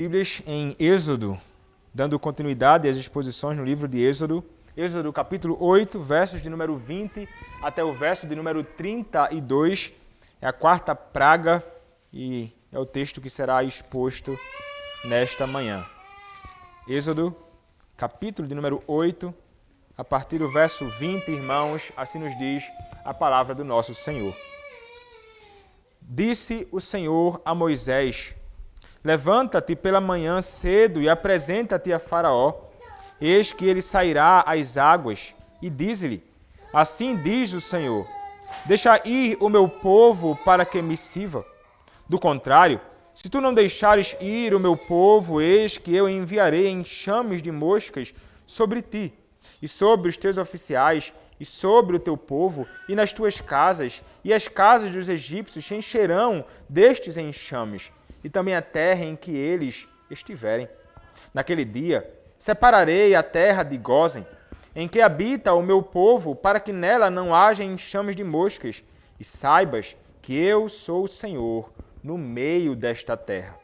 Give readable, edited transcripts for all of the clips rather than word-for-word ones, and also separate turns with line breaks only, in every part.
Bíblias em Êxodo, dando continuidade às exposições no livro de Êxodo. Êxodo capítulo 8, versos de número 20 até o verso de número 32. É a quarta praga e é o texto que será exposto nesta manhã. Êxodo capítulo de número 8, a partir do verso 20, irmãos, assim nos diz a palavra do nosso Senhor. Disse o Senhor a Moisés: levanta-te pela manhã cedo e apresenta-te a Faraó. Eis que ele sairá às águas. E diz-lhe: assim diz o Senhor: deixa ir o meu povo para que me sirva. Do contrário, se tu não deixares ir o meu povo, eis que eu enviarei enxames de moscas sobre ti, e sobre os teus oficiais, e sobre o teu povo, e nas tuas casas, e as casas dos egípcios se encherão destes enxames, e também a terra em que eles estiverem. Naquele dia, separarei a terra de Gósen, em que habita o meu povo, para que nela não haja enxames de moscas, e saibas que eu sou o Senhor no meio desta terra.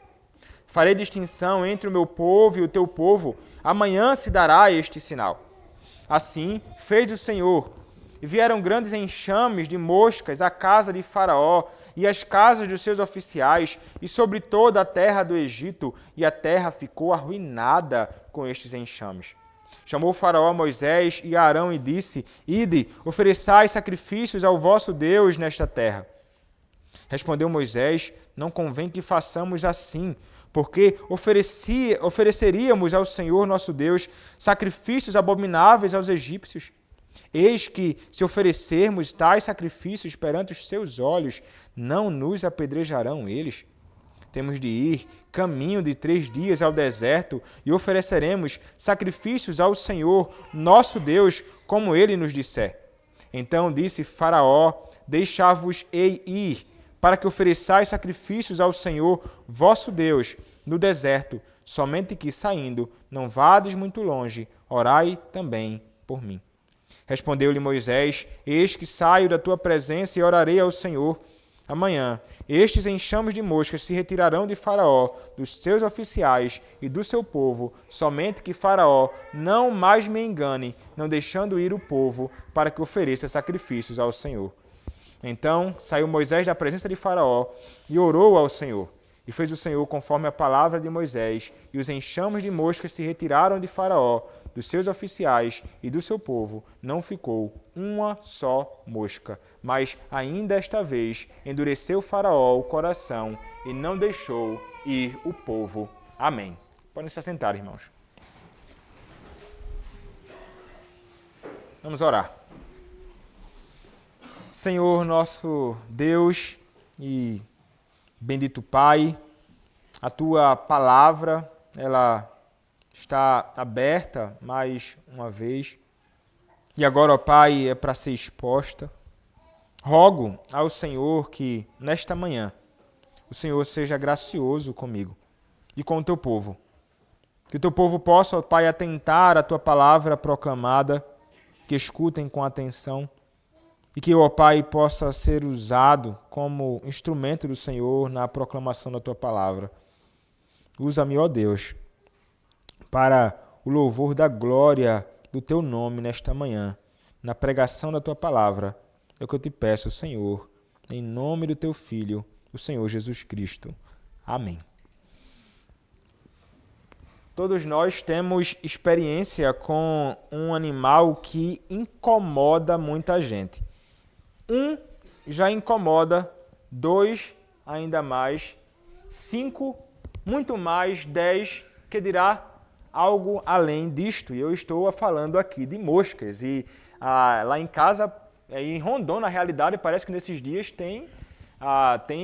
Farei distinção entre o meu povo e o teu povo, amanhã se dará este sinal. Assim fez o Senhor, e vieram grandes enxames de moscas à casa de Faraó e às casas dos seus oficiais, e sobre toda a terra do Egito, e a terra ficou arruinada com estes enxames. Chamou Faraó a Moisés e a Arão e disse: ide, ofereçai sacrifícios ao vosso Deus nesta terra. Respondeu Moisés: não convém que façamos assim, porque ofereceríamos ao Senhor nosso Deus sacrifícios abomináveis aos egípcios. Eis que, se oferecermos tais sacrifícios perante os seus olhos, não nos apedrejarão eles? Temos de ir caminho de 3 dias ao deserto e ofereceremos sacrifícios ao Senhor, nosso Deus, como ele nos disser. Então disse Faraó: deixar-vos-ei ir, para que ofereçais sacrifícios ao Senhor, vosso Deus, no deserto, somente que, saindo, não vades muito longe, orai também por mim. Respondeu-lhe Moisés: eis que saio da tua presença e orarei ao Senhor. Amanhã, estes enxames de moscas se retirarão de Faraó, dos seus oficiais e do seu povo, somente que Faraó não mais me engane, não deixando ir o povo, para que ofereça sacrifícios ao Senhor. Então saiu Moisés da presença de Faraó e orou ao Senhor. E fez o Senhor conforme a palavra de Moisés, e os enxames de moscas se retiraram de Faraó, dos seus oficiais e do seu povo. Não ficou uma só mosca. Mas ainda esta vez endureceu Faraó o coração e não deixou ir o povo. Amém. Podem se assentar, irmãos. Vamos orar. Senhor nosso Deus e bendito Pai, a Tua palavra, ela está aberta mais uma vez. E agora, ó Pai, é para ser exposta. Rogo ao Senhor que, nesta manhã, o Senhor seja gracioso comigo e com o Teu povo. Que o Teu povo possa, ó Pai, atentar à Tua palavra proclamada, que escutem com atenção, e que, ó Pai, possa ser usado como instrumento do Senhor na proclamação da Tua palavra. Usa-me, ó Deus, para o louvor da glória do Teu nome nesta manhã, na pregação da Tua palavra. É o que eu te peço, Senhor, em nome do Teu Filho, o Senhor Jesus Cristo. Amém. Todos nós temos experiência com um animal que incomoda muita gente. 1 já incomoda, 2 ainda mais, 5 muito mais, 10 que dirá algo além disto. E eu estou falando aqui de moscas. E lá em casa, em Rondônia, na realidade, parece que nesses dias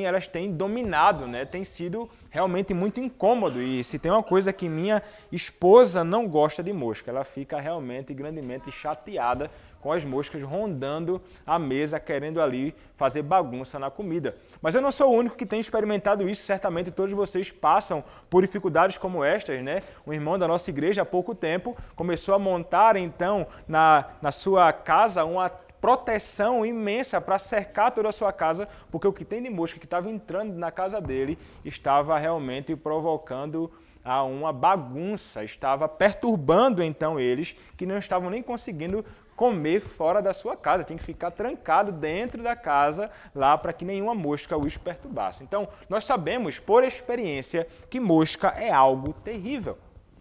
elas têm dominado, né? Tem sido realmente muito incômodo. E se tem uma coisa que minha esposa não gosta de mosca, ela fica realmente grandemente chateada com as moscas rondando a mesa, querendo ali fazer bagunça na comida. Mas eu não sou o único que tem experimentado isso, certamente todos vocês passam por dificuldades como estas, né? Um irmão da nossa igreja há pouco tempo começou a montar então na sua casa uma proteção imensa para cercar toda a sua casa, porque o que tem de mosca que estava entrando na casa dele estava realmente provocando a uma bagunça, estava perturbando então eles, que não estavam nem conseguindo comer fora da sua casa, tinha que ficar trancado dentro da casa lá para que nenhuma mosca os perturbasse. Então, nós sabemos por experiência que mosca é algo terrível.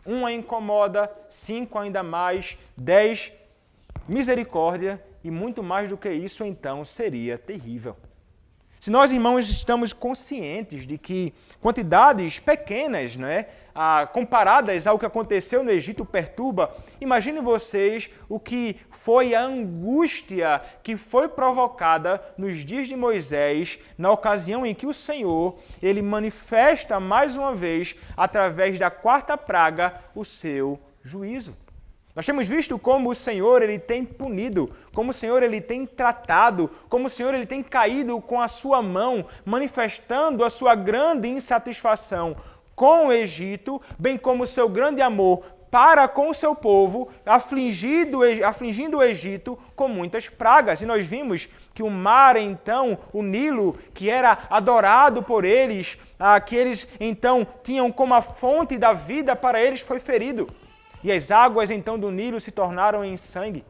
1 incomoda, 5 ainda mais, 10 misericórdia e muito mais do que isso então seria terrível. Se nós, irmãos, estamos conscientes de que quantidades pequenas, comparadas ao que aconteceu no Egito, perturba, imaginem vocês o que foi a angústia que foi provocada nos dias de Moisés, na ocasião em que o Senhor, ele manifesta mais uma vez, através da 4ª praga, o seu juízo. Nós temos visto como o Senhor ele tem punido, como o Senhor ele tem tratado, como o Senhor ele tem caído com a sua mão, manifestando a sua grande insatisfação com o Egito, bem como o seu grande amor para com o seu povo, afligindo o Egito com muitas pragas. E nós vimos que o mar, então, o Nilo, que era adorado por eles, que eles, então, tinham como a fonte da vida para eles, foi ferido. E as águas, então, do Nilo se tornaram em sangue.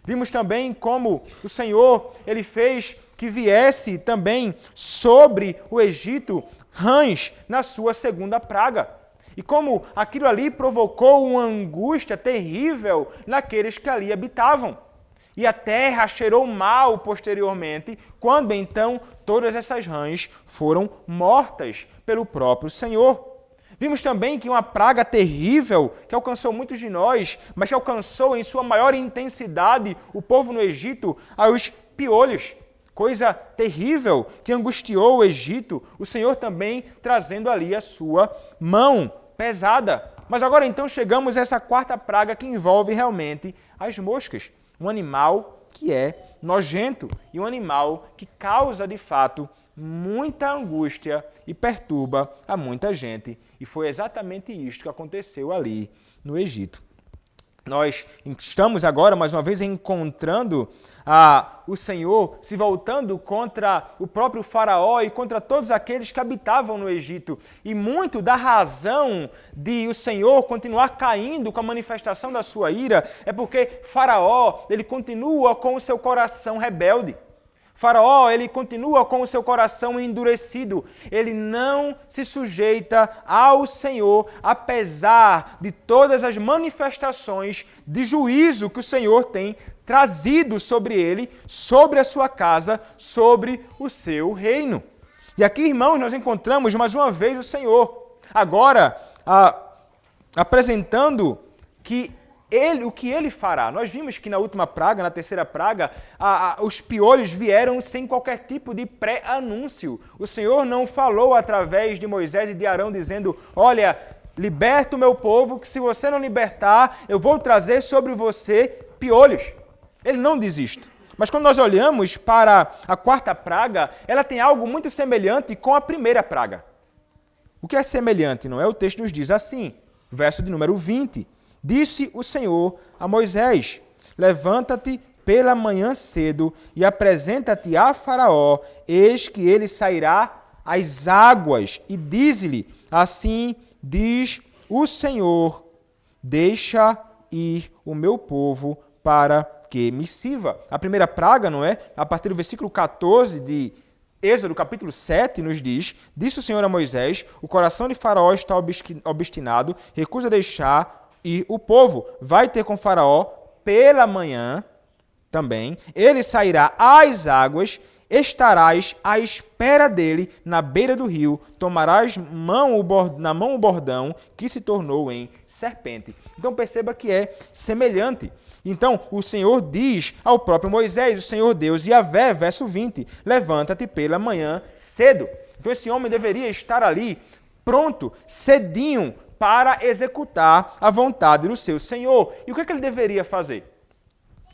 Vimos também como o Senhor, ele fez que viesse também sobre o Egito rãs na sua 2ª praga. E como aquilo ali provocou uma angústia terrível naqueles que ali habitavam. E a terra cheirou mal posteriormente, quando então todas essas rãs foram mortas pelo próprio Senhor. Vimos também que uma praga terrível que alcançou muitos de nós, mas que alcançou em sua maior intensidade o povo no Egito, os piolhos. Coisa terrível que angustiou o Egito, o Senhor também trazendo ali a sua mão pesada. Mas agora então chegamos a essa 4ª praga que envolve realmente as moscas. Um animal que é nojento e um animal que causa de fato muita angústia e perturba a muita gente. E foi exatamente isto que aconteceu ali no Egito. Nós estamos agora, mais uma vez, encontrando o Senhor se voltando contra o próprio faraó e contra todos aqueles que habitavam no Egito. E muito da razão de o Senhor continuar caindo com a manifestação da sua ira é porque faraó, ele continua com o seu coração rebelde. Faraó, ele continua com o seu coração endurecido. Ele não se sujeita ao Senhor, apesar de todas as manifestações de juízo que o Senhor tem trazido sobre ele, sobre a sua casa, sobre o seu reino. E aqui, irmãos, nós encontramos mais uma vez o Senhor, agora apresentando o que ele fará. Nós vimos que na última praga, na 3ª praga, os piolhos vieram sem qualquer tipo de pré-anúncio. O Senhor não falou através de Moisés e de Arão dizendo, olha, liberta o meu povo, que se você não libertar, eu vou trazer sobre você piolhos. Ele não diz isto. Mas quando nós olhamos para a 4ª praga, ela tem algo muito semelhante com a 1ª praga. O que é semelhante, não é? O texto nos diz assim, verso de número 20. Disse o Senhor a Moisés, levanta-te pela manhã cedo e apresenta-te a Faraó, eis que ele sairá às águas. E diz-lhe, assim diz o Senhor, deixa ir o meu povo para que me sirva. A 1ª praga, não é? A partir do versículo 14 de Êxodo, capítulo 7, nos diz, disse o Senhor a Moisés, o coração de Faraó está obstinado, recusa deixar ir o povo. Vai ter com Faraó pela manhã também, ele sairá às águas, estarás à espera dele na beira do rio, tomarás na mão o bordão que se tornou em serpente. Então perceba que é semelhante. Então o Senhor diz ao próprio Moisés, o Senhor Deus, Yahvé, verso 20, levanta-te pela manhã cedo. Então esse homem deveria estar ali, pronto, cedinho, para executar a vontade do seu Senhor. E o que ele deveria fazer?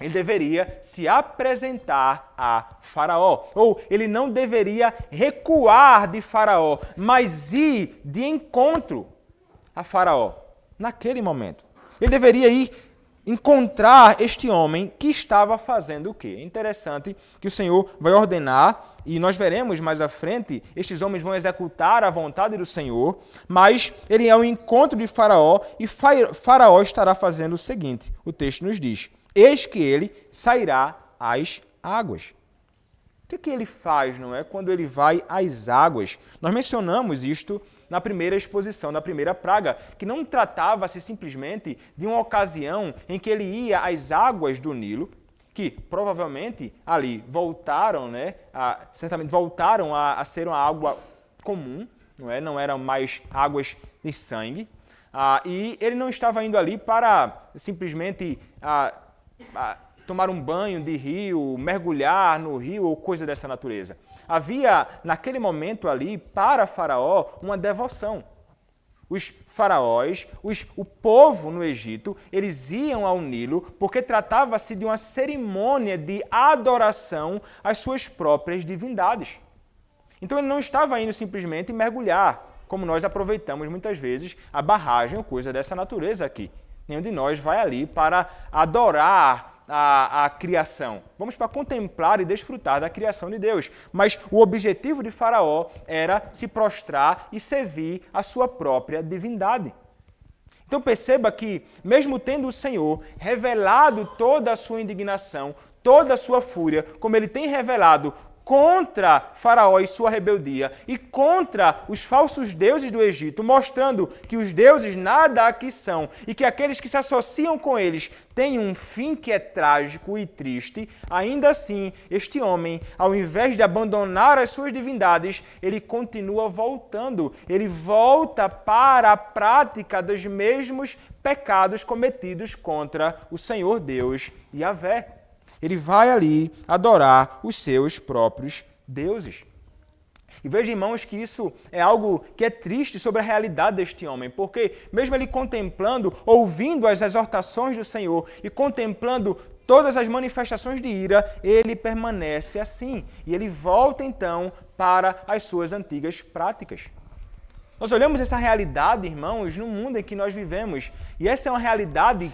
Ele deveria se apresentar a Faraó. Ou ele não deveria recuar de Faraó, mas ir de encontro a Faraó naquele momento. Ele deveria ir encontrar este homem que estava fazendo o quê? É interessante que o Senhor vai ordenar, e nós veremos mais à frente, estes homens vão executar a vontade do Senhor, mas ele é o encontro de Faraó, e Faraó estará fazendo o seguinte, o texto nos diz, eis que ele sairá às águas. O que ele faz, não é? Quando ele vai às águas. Nós mencionamos isto na primeira exposição, na primeira praga, que não tratava-se simplesmente de uma ocasião em que ele ia às águas do Nilo, que provavelmente ali voltaram, né? Certamente voltaram a ser uma água comum, não é? Não eram mais águas de sangue. E ele não estava indo ali para simplesmente tomar um banho de rio, mergulhar no rio ou coisa dessa natureza. Havia, naquele momento ali, para Faraó, uma devoção. Os faraós, o povo no Egito, eles iam ao Nilo porque tratava-se de uma cerimônia de adoração às suas próprias divindades. Então ele não estava indo simplesmente mergulhar, como nós aproveitamos muitas vezes a barragem ou coisa dessa natureza aqui. Nenhum de nós vai ali para adorar a criação. Vamos para contemplar e desfrutar da criação de Deus. Mas o objetivo de Faraó era se prostrar e servir a sua própria divindade. Então perceba que, mesmo tendo o Senhor revelado toda a sua indignação, toda a sua fúria, como ele tem revelado contra Faraó e sua rebeldia e contra os falsos deuses do Egito, mostrando que os deuses nada aqui são e que aqueles que se associam com eles têm um fim que é trágico e triste, ainda assim, este homem, ao invés de abandonar as suas divindades, ele continua voltando, ele volta para a prática dos mesmos pecados cometidos contra o Senhor Deus Yahvé. Ele vai ali adorar os seus próprios deuses. E veja, irmãos, que isso é algo que é triste sobre a realidade deste homem, porque mesmo ele contemplando, ouvindo as exortações do Senhor e contemplando todas as manifestações de ira, ele permanece assim. E ele volta então para as suas antigas práticas. Nós olhamos essa realidade, irmãos, no mundo em que nós vivemos. E essa é uma realidade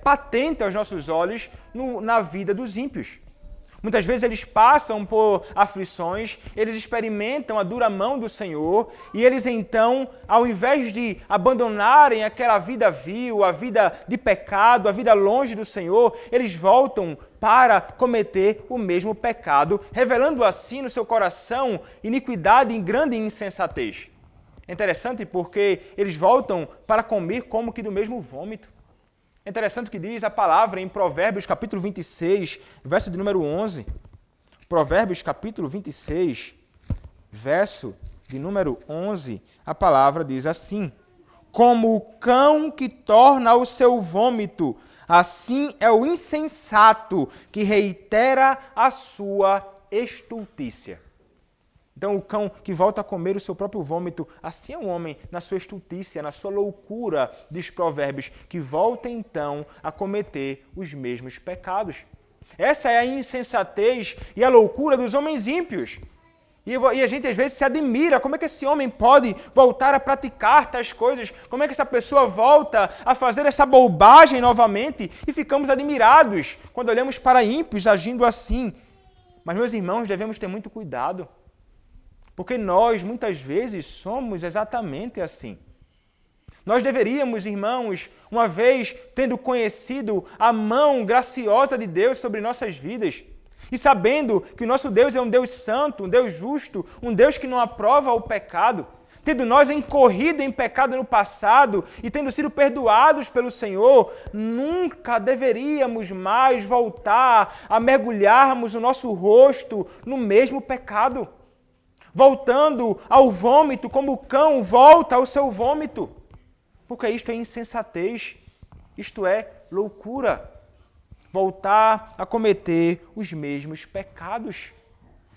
patente aos nossos olhos na vida dos ímpios. Muitas vezes eles passam por aflições, eles experimentam a dura mão do Senhor e eles então, ao invés de abandonarem aquela vida vil, a vida de pecado, a vida longe do Senhor, eles voltam para cometer o mesmo pecado, revelando assim no seu coração iniquidade e grande insensatez. É interessante porque eles voltam para comer como que do mesmo vômito. É interessante o que diz a palavra em Provérbios capítulo 26, verso de número 11. Provérbios capítulo 26, verso de número 11, a palavra diz assim: como o cão que torna o seu vômito, assim é o insensato que reitera a sua estultícia. Então, o cão que volta a comer o seu próprio vômito, assim é um homem na sua estultícia, na sua loucura, diz Provérbios, que volta então a cometer os mesmos pecados. Essa é a insensatez e a loucura dos homens ímpios. E a gente às vezes se admira, como é que esse homem pode voltar a praticar tais coisas? Como é que essa pessoa volta a fazer essa bobagem novamente? E ficamos admirados quando olhamos para ímpios agindo assim. Mas, meus irmãos, devemos ter muito cuidado. Porque nós, muitas vezes, somos exatamente assim. Nós deveríamos, irmãos, uma vez tendo conhecido a mão graciosa de Deus sobre nossas vidas, e sabendo que o nosso Deus é um Deus santo, um Deus justo, um Deus que não aprova o pecado, tendo nós incorrido em pecado no passado e tendo sido perdoados pelo Senhor, nunca deveríamos mais voltar a mergulharmos o nosso rosto no mesmo pecado. Voltando ao vômito, como o cão volta ao seu vômito. Porque isto é insensatez, isto é loucura. Voltar a cometer os mesmos pecados.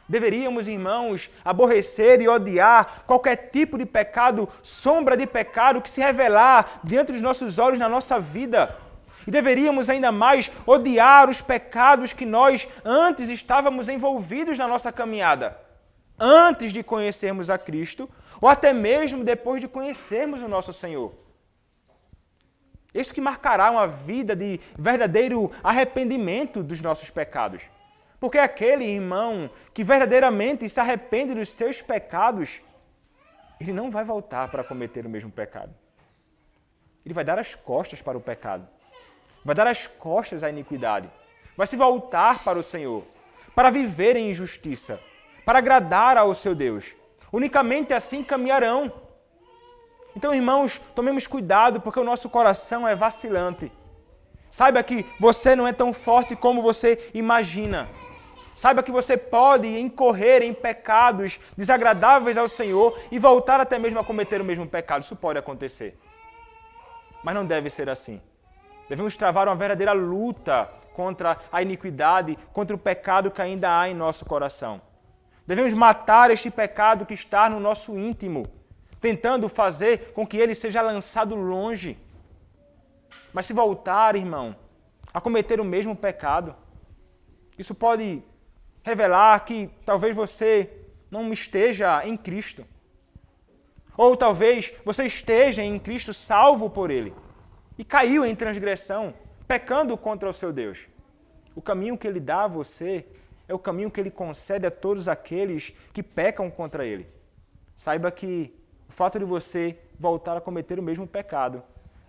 Deveríamos, irmãos, aborrecer e odiar qualquer tipo de pecado, sombra de pecado que se revelar diante dos nossos olhos na nossa vida. E deveríamos ainda mais odiar os pecados que nós antes estávamos envolvidos na nossa caminhada. Antes de conhecermos a Cristo, ou até mesmo depois de conhecermos o nosso Senhor. Isso que marcará uma vida de verdadeiro arrependimento dos nossos pecados. Porque aquele irmão que verdadeiramente se arrepende dos seus pecados, ele não vai voltar para cometer o mesmo pecado. Ele vai dar as costas para o pecado. Vai dar as costas à iniquidade. Vai se voltar para o Senhor, para viver em justiça, para agradar ao seu Deus. Unicamente assim caminharão. Então, irmãos, tomemos cuidado, porque o nosso coração é vacilante. Saiba que você não é tão forte como você imagina. Saiba que você pode incorrer em pecados desagradáveis ao Senhor e voltar até mesmo a cometer o mesmo pecado. Isso pode acontecer. Mas não deve ser assim. Devemos travar uma verdadeira luta contra a iniquidade, contra o pecado que ainda há em nosso coração. Devemos matar este pecado que está no nosso íntimo, tentando fazer com que ele seja lançado longe. Mas se voltar, irmão, a cometer o mesmo pecado, isso pode revelar que talvez você não esteja em Cristo. Ou talvez você esteja em Cristo salvo por Ele e caiu em transgressão, pecando contra o seu Deus. O caminho que Ele dá a você é o caminho que Ele concede a todos aqueles que pecam contra Ele. Saiba que o fato de você voltar a cometer o mesmo pecado,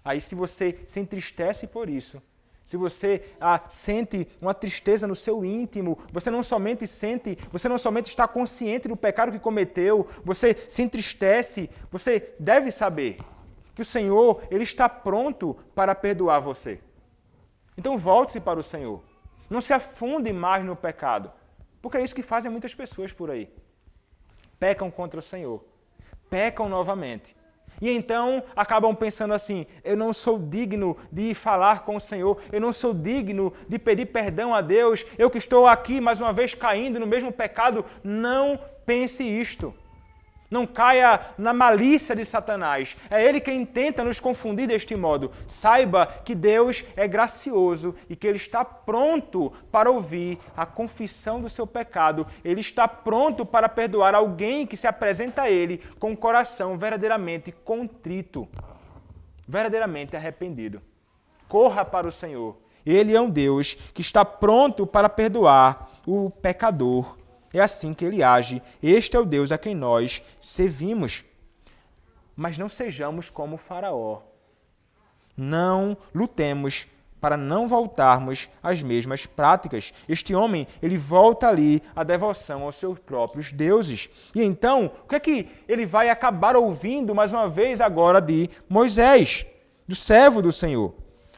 aí se você se entristece por isso, se você sente uma tristeza no seu íntimo, você não somente está consciente do pecado que cometeu, você se entristece, você deve saber que o Senhor, Ele está pronto para perdoar você. Então volte-se para o Senhor. Não se afunde mais no pecado, porque é isso que fazem muitas pessoas por aí. Pecam contra o Senhor, pecam novamente. E então acabam pensando assim, eu não sou digno de falar com o Senhor, eu não sou digno de pedir perdão a Deus, eu que estou aqui mais uma vez caindo no mesmo pecado. Não pense isto. Não caia na malícia de Satanás. É ele quem tenta nos confundir deste modo. Saiba que Deus é gracioso e que Ele está pronto para ouvir a confissão do seu pecado. Ele está pronto para perdoar alguém que se apresenta a Ele com o coração verdadeiramente contrito, verdadeiramente arrependido. Corra para o Senhor. Ele é um Deus que está pronto para perdoar o pecador. É assim que Ele age. Este é o Deus a quem nós servimos. Mas não sejamos como Faraó. Não lutemos para não voltarmos às mesmas práticas. Este homem, ele volta ali à devoção aos seus próprios deuses. E então, o que é que ele vai acabar ouvindo mais uma vez agora de Moisés, do servo do Senhor?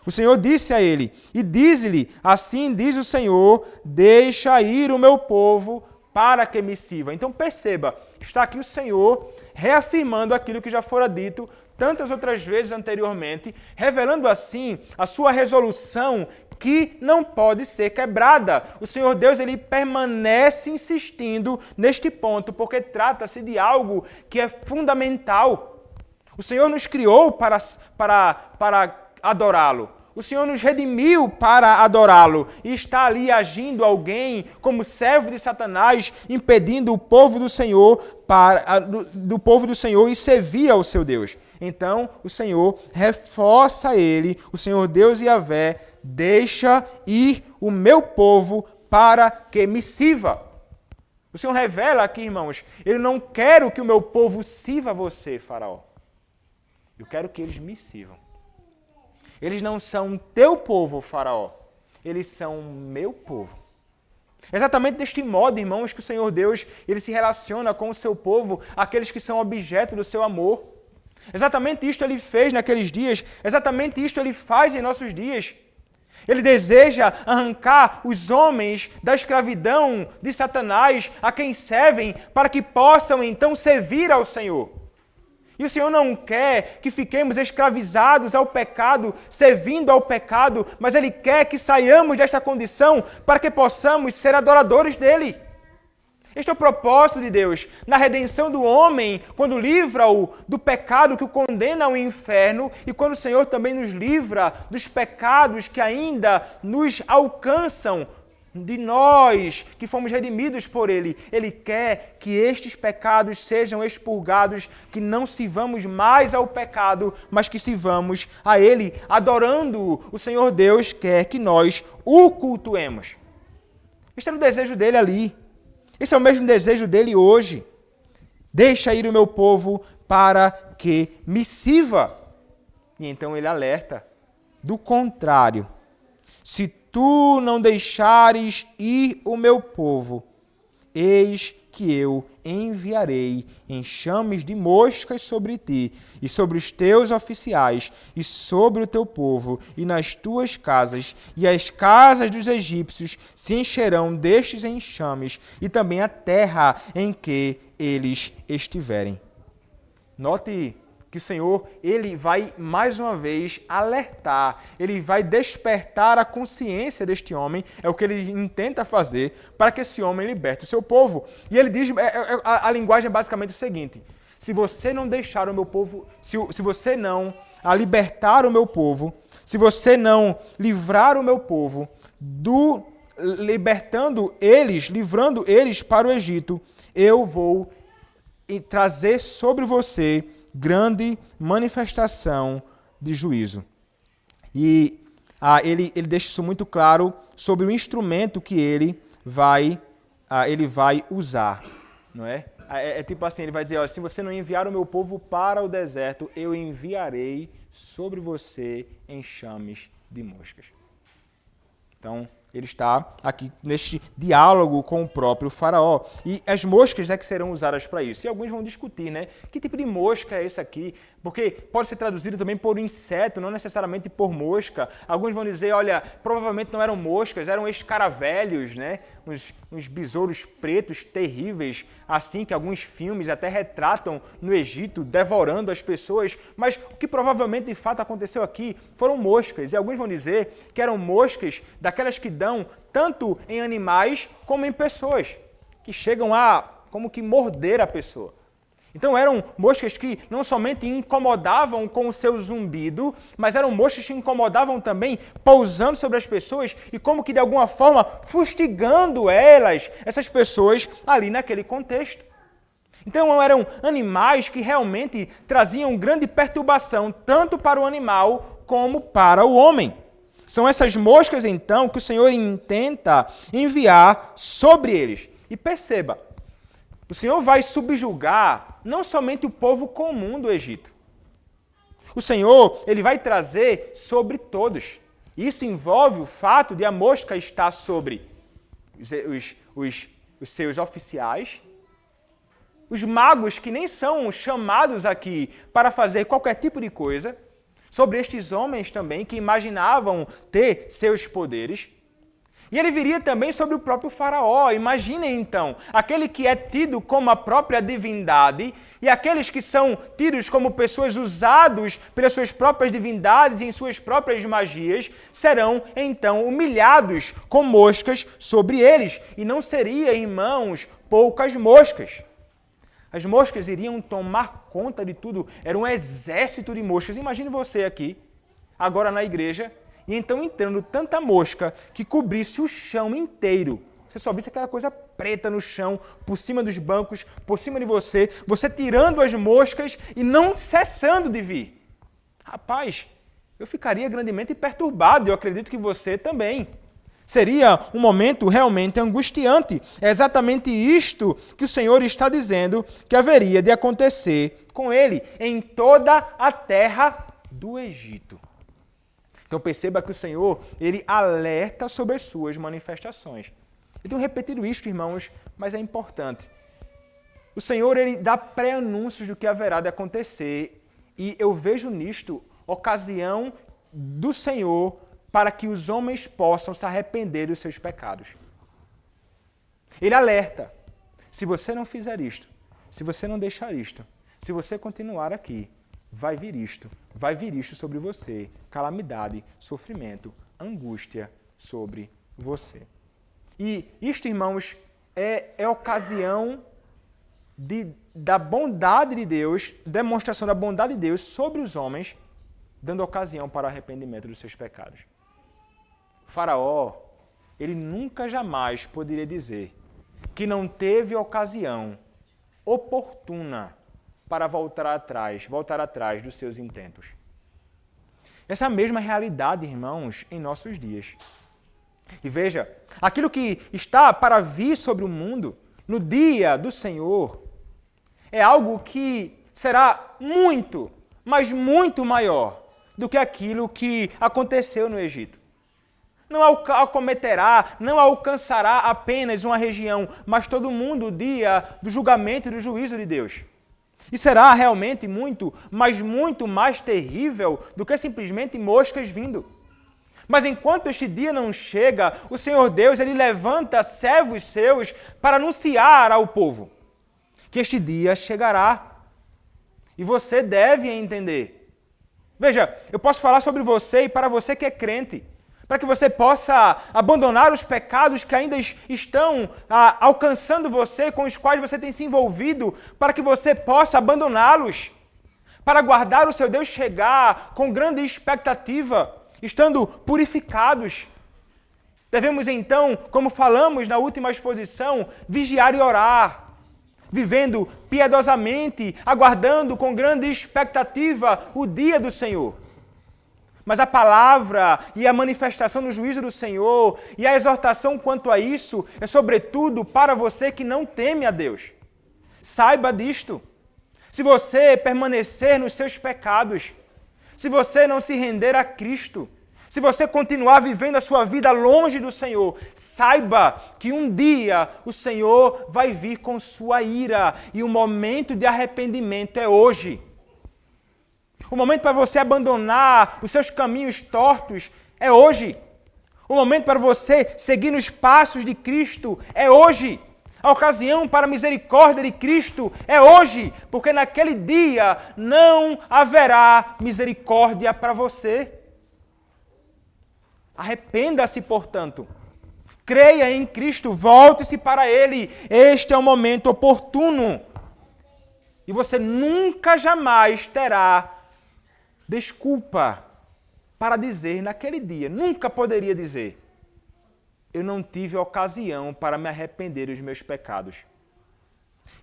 O Senhor disse a ele, e diz-lhe, assim diz o Senhor, deixa ir o meu povo para que me sirva. Então perceba, está aqui o Senhor reafirmando aquilo que já fora dito tantas outras vezes anteriormente, revelando assim a sua resolução que não pode ser quebrada. O Senhor Deus, Ele permanece insistindo neste ponto, porque trata-se de algo que é fundamental. O Senhor nos criou para adorá-lo. O Senhor nos redimiu para adorá-lo e está ali agindo alguém como servo de Satanás, impedindo o povo do Senhor e servir ao seu Deus. Então, o Senhor reforça ele, o Senhor Deus Yahvé, deixa ir o meu povo para que me sirva. O Senhor revela aqui, irmãos, eu não quero que o meu povo sirva a você, Faraó. Eu quero que eles me sirvam. Eles não são teu povo, Faraó. Eles são meu povo. Exatamente deste modo, irmãos, que o Senhor Deus ele se relaciona com o seu povo, aqueles que são objeto do seu amor. Exatamente isto Ele fez naqueles dias, exatamente isto Ele faz em nossos dias. Ele deseja arrancar os homens da escravidão de Satanás, a quem servem, para que possam então servir ao Senhor. E o Senhor não quer que fiquemos escravizados ao pecado, servindo ao pecado, mas Ele quer que saiamos desta condição para que possamos ser adoradores dEle. Este é o propósito de Deus, na redenção do homem, quando livra-o do pecado que o condena ao inferno e quando o Senhor também nos livra dos pecados que ainda nos alcançam de nós que fomos redimidos por Ele. Ele quer que estes pecados sejam expurgados, que não sirvamos mais ao pecado, mas que sirvamos a Ele, adorando o Senhor Deus, quer que nós o cultuemos. Este era o desejo dele ali. Esse é o mesmo desejo dele hoje. Deixa ir o meu povo para que me sirva. E então ele alerta. Do contrário, se tu não deixares ir o meu povo, eis que eu enviarei enxames de moscas sobre ti, e sobre os teus oficiais, e sobre o teu povo, e nas tuas casas, e as casas dos egípcios se encherão destes enxames, e também a terra em que eles estiverem. Note que o Senhor, ele vai mais uma vez alertar, ele vai despertar a consciência deste homem, é o que ele intenta fazer, para que esse homem liberte o seu povo. E ele diz, a linguagem é basicamente o seguinte: se você não deixar o meu povo, se você não libertar o meu povo, se você não livrar o meu povo, livrando eles para o Egito, eu vou trazer sobre você grande manifestação de juízo. E ele deixa isso muito claro sobre o instrumento que ele vai usar, não é? É tipo assim, ele vai dizer, olha, se você não enviar o meu povo para o deserto, eu enviarei sobre você enxames de moscas. Então, ele está aqui neste diálogo com o próprio faraó. E as moscas é que serão usadas para isso. E alguns vão discutir, né? Que tipo de mosca é esse aqui? Porque pode ser traduzido também por inseto, não necessariamente por mosca. Alguns vão dizer, olha, provavelmente não eram moscas, eram escaravelhos, né? Uns besouros pretos terríveis, assim que alguns filmes até retratam no Egito, devorando as pessoas. Mas o que provavelmente de fato aconteceu aqui foram moscas. E alguns vão dizer que eram moscas daquelas que dão tanto em animais como em pessoas, que chegam a como que morder a pessoa. Então eram moscas que não somente incomodavam com o seu zumbido, mas eram moscas que incomodavam também pousando sobre as pessoas e como que de alguma forma fustigando essas pessoas ali naquele contexto. Então eram animais que realmente traziam grande perturbação tanto para o animal como para o homem. São essas moscas, então, que o Senhor intenta enviar sobre eles. E perceba, o Senhor vai subjugar não somente o povo comum do Egito. O Senhor, ele vai trazer sobre todos. Isso envolve o fato de a mosca estar sobre os seus oficiais, os magos que nem são chamados aqui para fazer qualquer tipo de coisa, sobre estes homens também que imaginavam ter seus poderes. E ele viria também sobre o próprio faraó. Imaginem então, aquele que é tido como a própria divindade e aqueles que são tidos como pessoas usados pelas suas próprias divindades e em suas próprias magias, serão então humilhados com moscas sobre eles. E não seria, irmãos, poucas moscas. As moscas iriam tomar conta de tudo. Era um exército de moscas. Imagine você aqui, agora na igreja, e então entrando tanta mosca que cobrisse o chão inteiro. Você só visse aquela coisa preta no chão, por cima dos bancos, por cima de você, você tirando as moscas e não cessando de vir. Rapaz, eu ficaria grandemente perturbado, eu acredito que você também. Seria um momento realmente angustiante. É exatamente isto que o Senhor está dizendo que haveria de acontecer com ele em toda a terra do Egito. Então perceba que o Senhor, ele alerta sobre as suas manifestações. Eu tenho repetido isto, irmãos, mas é importante. O Senhor, ele dá pré-anúncios do que haverá de acontecer e eu vejo nisto ocasião do Senhor para que os homens possam se arrepender dos seus pecados. Ele alerta, se você não fizer isto, se você não deixar isto, se você continuar aqui, vai vir isto sobre você, calamidade, sofrimento, angústia sobre você. E isto, irmãos, é ocasião da bondade de Deus, demonstração da bondade de Deus sobre os homens, dando ocasião para o arrependimento dos seus pecados. O faraó, ele nunca jamais poderia dizer que não teve ocasião oportuna para voltar atrás dos seus intentos. Essa mesma realidade, irmãos, em nossos dias. E veja, aquilo que está para vir sobre o mundo no dia do Senhor é algo que será muito, mas muito maior do que aquilo que aconteceu no Egito. Não acometerá, não alcançará apenas uma região, mas todo mundo o dia do julgamento e do juízo de Deus. E será realmente muito, mas muito mais terrível do que simplesmente moscas vindo. Mas enquanto este dia não chega, o Senhor Deus ele levanta servos seus para anunciar ao povo que este dia chegará. E você deve entender. Veja, eu posso falar sobre você e para você que é crente, para que você possa abandonar os pecados que ainda estão alcançando você, com os quais você tem se envolvido, para que você possa abandoná-los, para aguardar o seu Deus chegar com grande expectativa, estando purificados. Devemos então, como falamos na última exposição, vigiar e orar, vivendo piedosamente, aguardando com grande expectativa o dia do Senhor. Mas a palavra e a manifestação do juízo do Senhor e a exortação quanto a isso é sobretudo para você que não teme a Deus. Saiba disto. Se você permanecer nos seus pecados, se você não se render a Cristo, se você continuar vivendo a sua vida longe do Senhor, saiba que um dia o Senhor vai vir com sua ira e o momento de arrependimento é hoje. O momento para você abandonar os seus caminhos tortos é hoje. O momento para você seguir nos passos de Cristo é hoje. A ocasião para a misericórdia de Cristo é hoje, porque naquele dia não haverá misericórdia para você. Arrependa-se, portanto. Creia em Cristo, volte-se para Ele. Este é o momento oportuno. E você nunca jamais terá desculpa para dizer naquele dia, nunca poderia dizer, eu não tive ocasião para me arrepender dos meus pecados.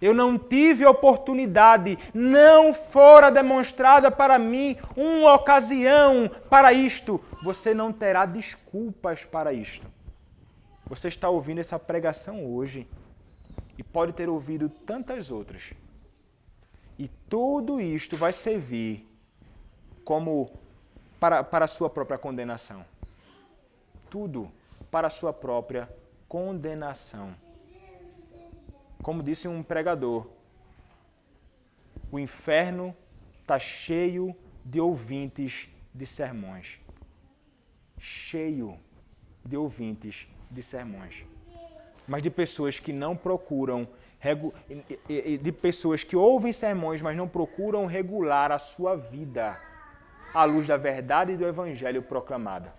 Eu não tive oportunidade, não fora demonstrada para mim uma ocasião para isto. Você não terá desculpas para isto. Você está ouvindo essa pregação hoje e pode ter ouvido tantas outras. E tudo isto vai servir como para a sua própria condenação. Tudo para a sua própria condenação. Como disse um pregador, o inferno está cheio de ouvintes de sermões. Cheio de ouvintes de sermões. Mas de pessoas que não procuram, de pessoas que ouvem sermões, mas não procuram regular a sua vida à luz da verdade e do evangelho proclamada.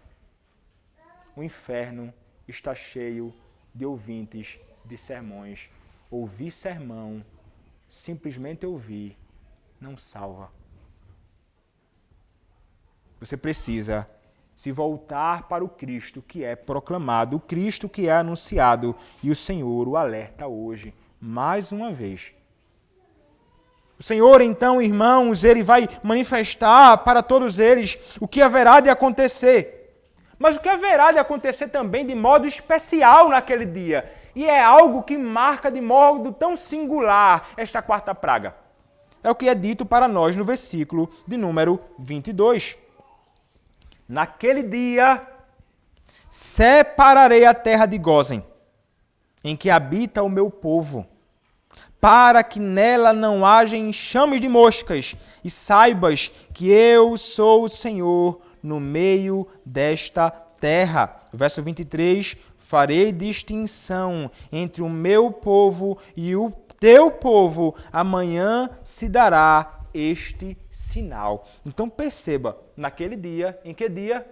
O inferno está cheio de ouvintes de sermões. Ouvir sermão, simplesmente ouvir, não salva. Você precisa se voltar para o Cristo que é proclamado, o Cristo que é anunciado, e o Senhor o alerta hoje, mais uma vez. O Senhor, então, irmãos, Ele vai manifestar para todos eles o que haverá de acontecer. Mas o que haverá de acontecer também de modo especial naquele dia. E é algo que marca de modo tão singular esta quarta praga. É o que é dito para nós no versículo de número 22. Naquele dia, separarei a terra de Gósen, em que habita o meu povo, para que nela não haja enxame de moscas, e saibas que eu sou o Senhor no meio desta terra. Verso 23, farei distinção entre o meu povo e o teu povo, amanhã se dará este sinal. Então perceba, naquele dia, em que dia?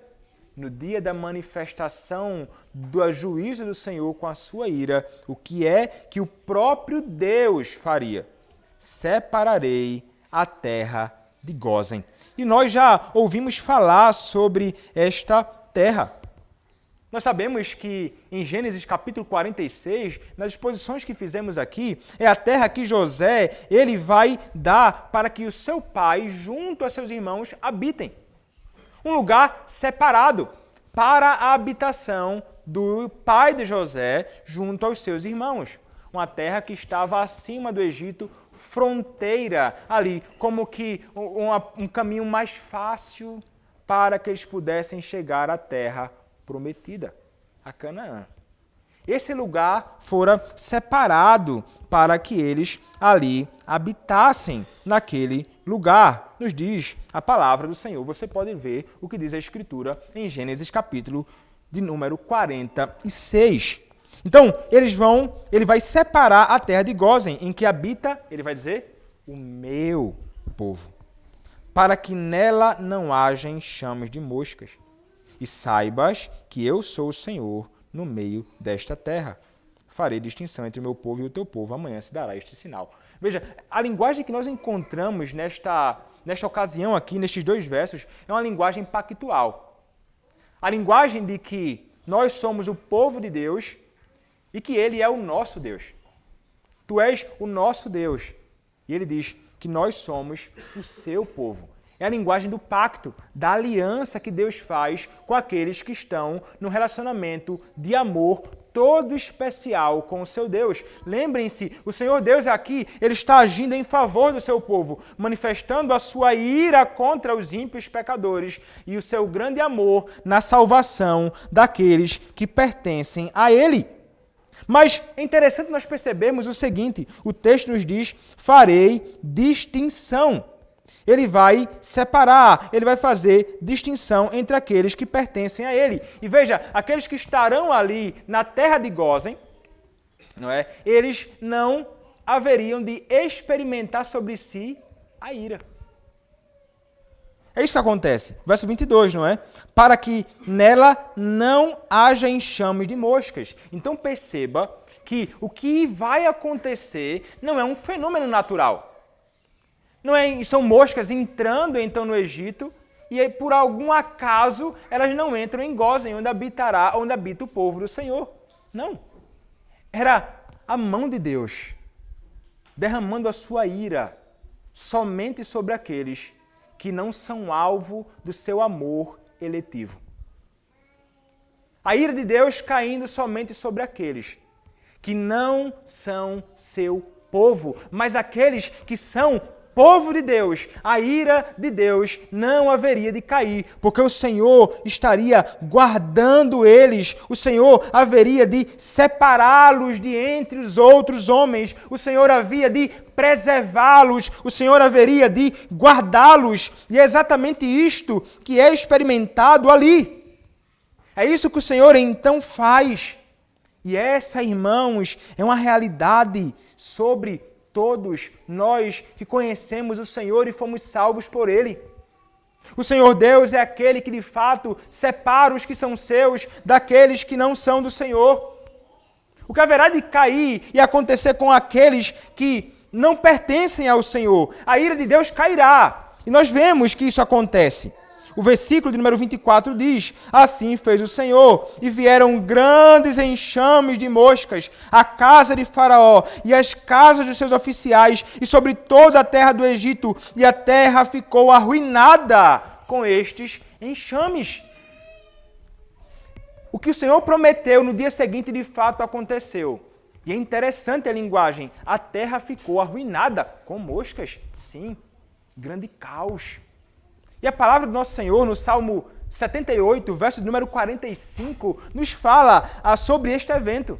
No dia da manifestação do juízo do Senhor com a sua ira, o que é que o próprio Deus faria? Separarei a terra de Gósen. E nós já ouvimos falar sobre esta terra. Nós sabemos que em Gênesis capítulo 46, nas exposições que fizemos aqui, é a terra que José ele vai dar para que o seu pai, junto a seus irmãos, habitem. Um lugar separado para a habitação do pai de José junto aos seus irmãos. Uma terra que estava acima do Egito, fronteira ali, como que um caminho mais fácil para que eles pudessem chegar à terra prometida, a Canaã. Esse lugar fora separado para que eles ali habitassem naquele lugar. Nos diz a palavra do Senhor. Você pode ver o que diz a Escritura em Gênesis capítulo de número 46. Então, ele vai separar a terra de Gósen, em que habita, ele vai dizer, o meu povo, para que nela não haja enxames de moscas. E saibas que eu sou o Senhor no meio desta terra. Farei distinção entre o meu povo e o teu povo. Amanhã se dará este sinal. Veja, a linguagem que nós encontramos nesta ocasião aqui, nestes dois versos, é uma linguagem pactual. A linguagem de que nós somos o povo de Deus e que Ele é o nosso Deus. Tu és o nosso Deus. E Ele diz que nós somos o seu povo. É a linguagem do pacto, da aliança que Deus faz com aqueles que estão no relacionamento de amor todo especial com o seu Deus. Lembrem-se, o Senhor Deus aqui, Ele está agindo em favor do seu povo, manifestando a sua ira contra os ímpios pecadores e o seu grande amor na salvação daqueles que pertencem a Ele. Mas é interessante nós percebermos o seguinte, o texto nos diz, farei distinção. Ele vai separar, ele vai fazer distinção entre aqueles que pertencem a ele. E veja, aqueles que estarão ali na terra de Gósen, não é? Eles não haveriam de experimentar sobre si a ira. É isso que acontece. Verso 22, não é? Para que nela não haja enxame de moscas. Então perceba que o que vai acontecer não é um fenômeno natural. São moscas entrando então no Egito e aí, por algum acaso elas não entram em Gósen, onde habita o povo do Senhor. Não. Era a mão de Deus derramando a sua ira somente sobre aqueles que não são alvo do seu amor eletivo. A ira de Deus caindo somente sobre aqueles que não são seu povo, mas aqueles que são povo de Deus, a ira de Deus não haveria de cair, porque o Senhor estaria guardando eles, o Senhor haveria de separá-los de entre os outros homens, o Senhor havia de preservá-los, o Senhor haveria de guardá-los, e é exatamente isto que é experimentado ali. É isso que o Senhor então faz. E essa, irmãos, é uma realidade sobre todos nós que conhecemos o Senhor e fomos salvos por Ele. O Senhor Deus é aquele que de fato separa os que são seus daqueles que não são do Senhor. O que haverá de cair e acontecer com aqueles que não pertencem ao Senhor? A ira de Deus cairá. E nós vemos que isso acontece. O versículo de número 24 diz, assim fez o Senhor, e vieram grandes enxames de moscas à casa de Faraó e às casas dos seus oficiais e sobre toda a terra do Egito, e a terra ficou arruinada com estes enxames. O que o Senhor prometeu no dia seguinte de fato aconteceu. E é interessante a linguagem, a terra ficou arruinada com moscas, sim, grande caos. E a palavra do nosso Senhor, no Salmo 78, verso número 45, nos fala sobre este evento.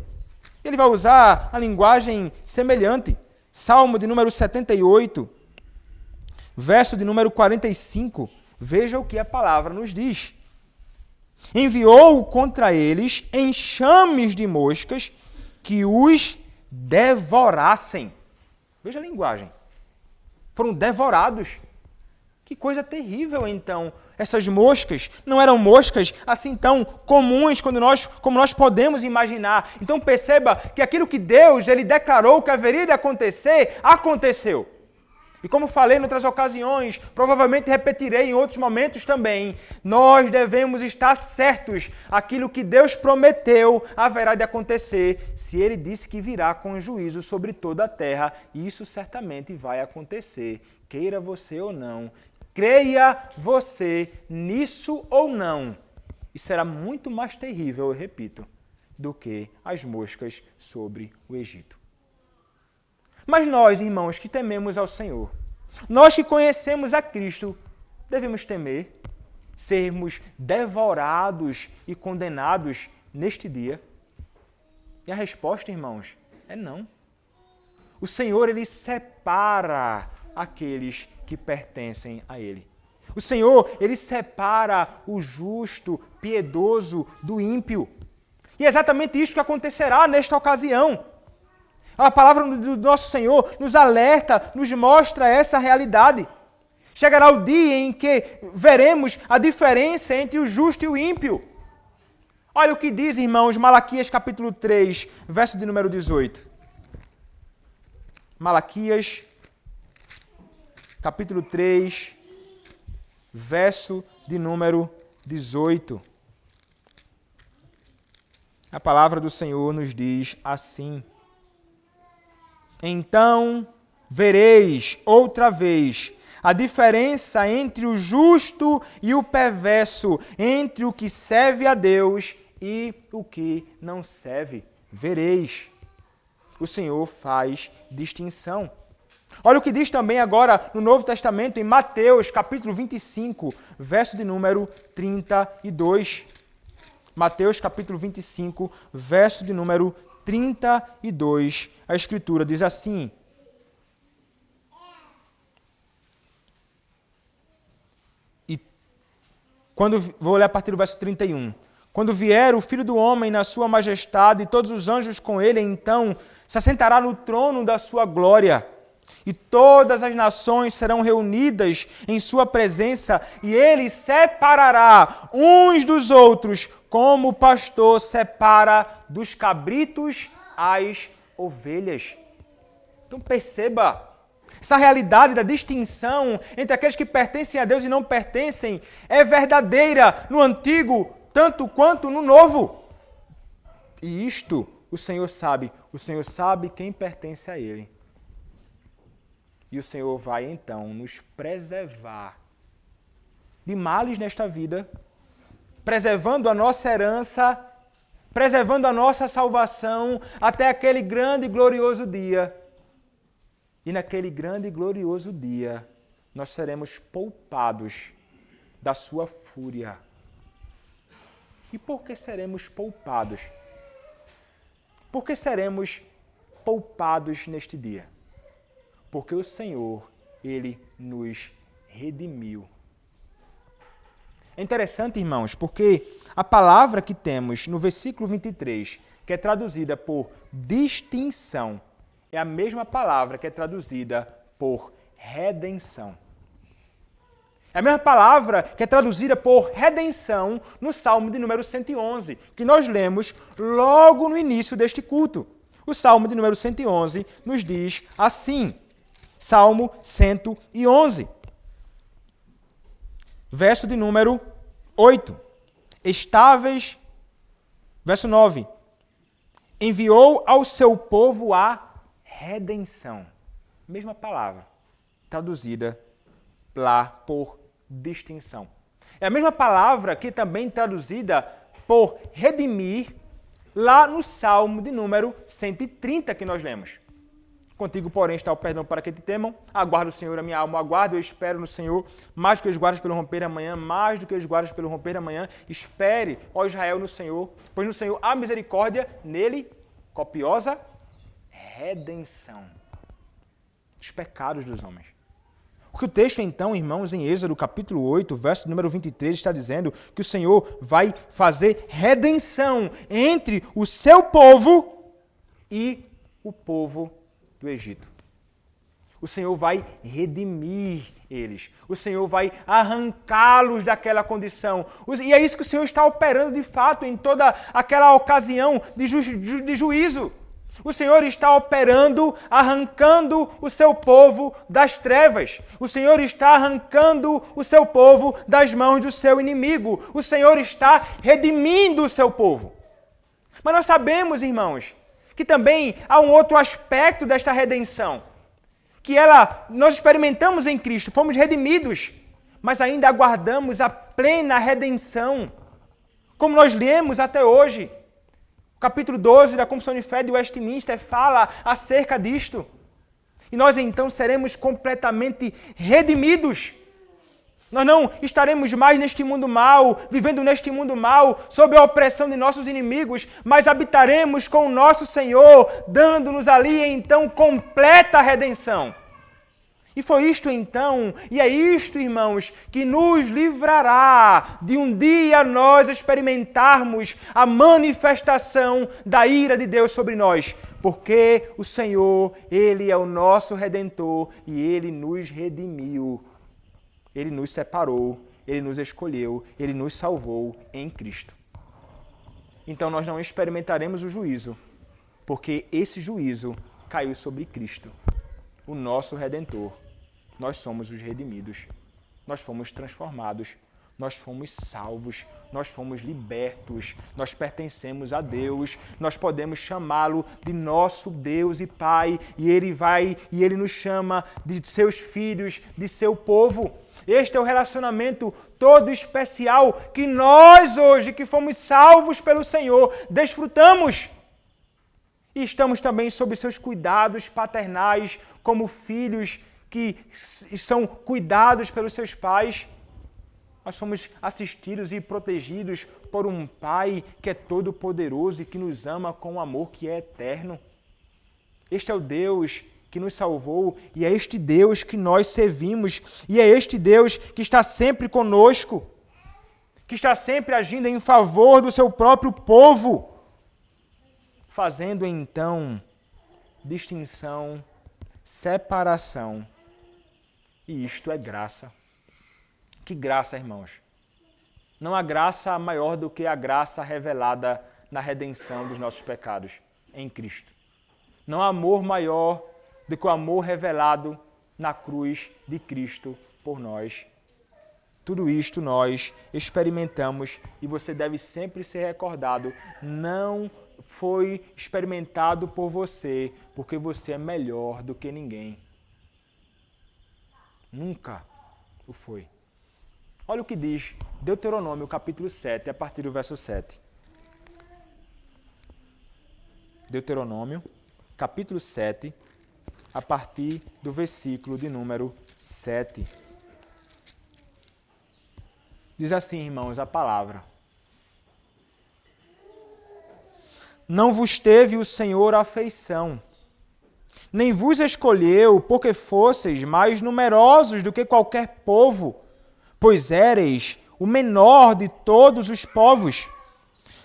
Ele vai usar a linguagem semelhante. Salmo de número 78, verso de número 45. Veja o que a palavra nos diz. Enviou contra eles enxames de moscas que os devorassem. Veja a linguagem. Foram devorados. Que coisa terrível, então. Essas moscas não eram moscas assim tão comuns como nós podemos imaginar. Então perceba que aquilo que Deus ele declarou que haveria de acontecer, aconteceu. E como falei em outras ocasiões, provavelmente repetirei em outros momentos também, nós devemos estar certos, aquilo que Deus prometeu haverá de acontecer, se Ele disse que virá com juízo sobre toda a terra, isso certamente vai acontecer, queira você ou não, creia você nisso ou não, e será muito mais terrível, eu repito, do que as moscas sobre o Egito. Mas nós, irmãos, que tememos ao Senhor, nós que conhecemos a Cristo, devemos temer sermos devorados e condenados neste dia? E a resposta, irmãos, é não. O Senhor, Ele separa aqueles que pertencem a Ele. O Senhor, Ele separa o justo, piedoso do ímpio. E é exatamente isso que acontecerá nesta ocasião. A palavra do nosso Senhor nos alerta, nos mostra essa realidade. Chegará o dia em que veremos a diferença entre o justo e o ímpio. Olha o que diz, irmãos, Malaquias capítulo 3, verso de número 18. Malaquias capítulo 3, verso de número 18. A palavra do Senhor nos diz assim: então vereis outra vez a diferença entre o justo e o perverso, entre o que serve a Deus e o que não serve. Vereis. O Senhor faz distinção. Olha o que diz também agora no Novo Testamento, em Mateus, capítulo 25, verso de número 32. Mateus, capítulo 25, verso de número 32, a Escritura diz assim: vou ler a partir do verso 31. Quando vier o Filho do Homem na sua majestade e todos os anjos com ele, então se assentará no trono da sua glória. E todas as nações serão reunidas em sua presença, e ele separará uns dos outros, como o pastor separa dos cabritos as ovelhas. Então perceba, essa realidade da distinção entre aqueles que pertencem a Deus e não pertencem é verdadeira no Antigo, tanto quanto no Novo. E isto o Senhor sabe quem pertence a Ele. E o Senhor vai, então, nos preservar de males nesta vida, preservando a nossa herança, preservando a nossa salvação até aquele grande e glorioso dia. E naquele grande e glorioso dia, nós seremos poupados da sua fúria. E por que seremos poupados? Por que seremos poupados neste dia? Porque o Senhor, Ele nos redimiu. É interessante, irmãos, porque a palavra que temos no versículo 23, que é traduzida por distinção, é a mesma palavra que é traduzida por redenção. É a mesma palavra que é traduzida por redenção no Salmo de número 111, que nós lemos logo no início deste culto. O Salmo de número 111 nos diz assim, Salmo 111, verso de número 8. Estáveis, verso 9. Enviou ao seu povo a redenção. Mesma palavra, traduzida lá por distinção. É a mesma palavra que também traduzida por redimir lá no Salmo de número 130 que nós lemos. Contigo, porém, está o perdão para que te temam. Aguardo o Senhor, a minha alma aguardo, eu espero no Senhor, mais do que os guardas pelo romper amanhã, mais do que os guardas pelo romper amanhã. Espere, ó Israel, no Senhor, pois no Senhor há misericórdia, nele copiosa redenção dos pecados dos homens. Porque o texto, então, irmãos, em Êxodo, capítulo 8, verso número 23, está dizendo que o Senhor vai fazer redenção entre o seu povo e o povo do Egito. O Senhor vai redimir eles. O Senhor vai arrancá-los daquela condição. E é isso que o Senhor está operando de fato em toda aquela ocasião de juízo. O Senhor está operando, arrancando o seu povo das trevas. O Senhor está arrancando o seu povo das mãos do seu inimigo. O Senhor está redimindo o seu povo. Mas nós sabemos, irmãos, que também há um outro aspecto desta redenção, que nós experimentamos em Cristo, fomos redimidos, mas ainda aguardamos a plena redenção, como nós lemos até hoje. O capítulo 12 da Confissão de Fé de Westminster fala acerca disto. E nós então seremos completamente redimidos. Nós não estaremos mais neste mundo mal, vivendo neste mundo mal, sob a opressão de nossos inimigos, mas habitaremos com o nosso Senhor, dando-nos ali então completa redenção. E foi isto então, e é isto, irmãos, que nos livrará de um dia nós experimentarmos a manifestação da ira de Deus sobre nós. Porque o Senhor, Ele é o nosso Redentor e Ele nos redimiu. Ele nos separou, Ele nos escolheu, Ele nos salvou em Cristo. Então nós não experimentaremos o juízo, porque esse juízo caiu sobre Cristo, o nosso Redentor. Nós somos os redimidos, nós fomos transformados, nós fomos salvos, nós fomos libertos, nós pertencemos a Deus, nós podemos chamá-lo de nosso Deus e Pai, e Ele nos chama de seus filhos, de seu povo. Este é o relacionamento todo especial que nós hoje, que fomos salvos pelo Senhor, desfrutamos. E estamos também sob seus cuidados paternais, como filhos que são cuidados pelos seus pais. Nós somos assistidos e protegidos por um Pai que é todo-poderoso e que nos ama com um amor que é eterno. Este é o Deus que nos salvou e é este Deus que nós servimos e é este Deus que está sempre conosco, que está sempre agindo em favor do seu próprio povo, fazendo então distinção, separação. E isto é graça. Que graça, irmãos! Não há graça maior do que a graça revelada na redenção dos nossos pecados em Cristo. Não há amor maior do que o amor revelado na cruz de Cristo por nós. Tudo isto nós experimentamos e você deve sempre ser recordado. Não foi experimentado por você porque você é melhor do que ninguém. Nunca o foi. Olha o que diz Deuteronômio, capítulo 7, a partir do verso 7. Deuteronômio, capítulo 7, a partir do versículo de número 7. Diz assim, irmãos, a palavra. Não vos teve o Senhor afeição, nem vos escolheu porque fosseis mais numerosos do que qualquer povo, pois éreis o menor de todos os povos,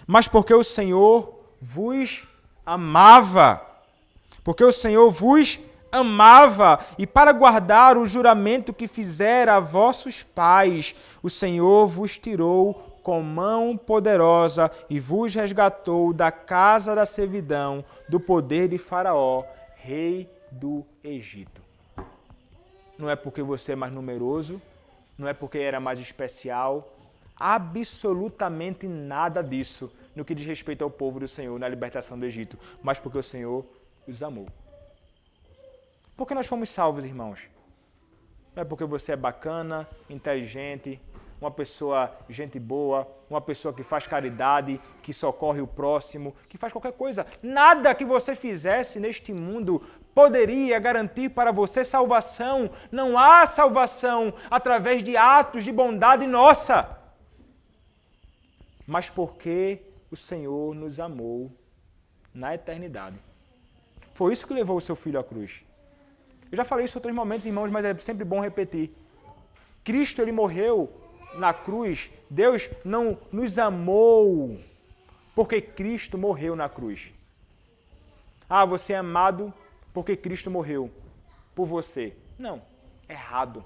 mas porque o Senhor vos amava. Porque o Senhor vos amava, e para guardar o juramento que fizera a vossos pais, o Senhor vos tirou com mão poderosa e vos resgatou da casa da servidão, do poder de Faraó, rei do Egito. Não é porque você é mais numeroso, não é porque era mais especial, absolutamente nada disso no que diz respeito ao povo do Senhor na libertação do Egito, mas porque o Senhor os amou. Por que nós fomos salvos, irmãos? Não é porque você é bacana, inteligente, uma pessoa gente boa, uma pessoa que faz caridade, que socorre o próximo, que faz qualquer coisa. Nada que você fizesse neste mundo poderia garantir para você salvação. Não há salvação através de atos de bondade nossa. Mas porque o Senhor nos amou na eternidade. Foi isso que levou o seu filho à cruz. Eu já falei isso em outros momentos, irmãos, mas é sempre bom repetir. Cristo, ele morreu na cruz. Deus não nos amou porque Cristo morreu na cruz. Ah, você é amado porque Cristo morreu por você. Não, errado.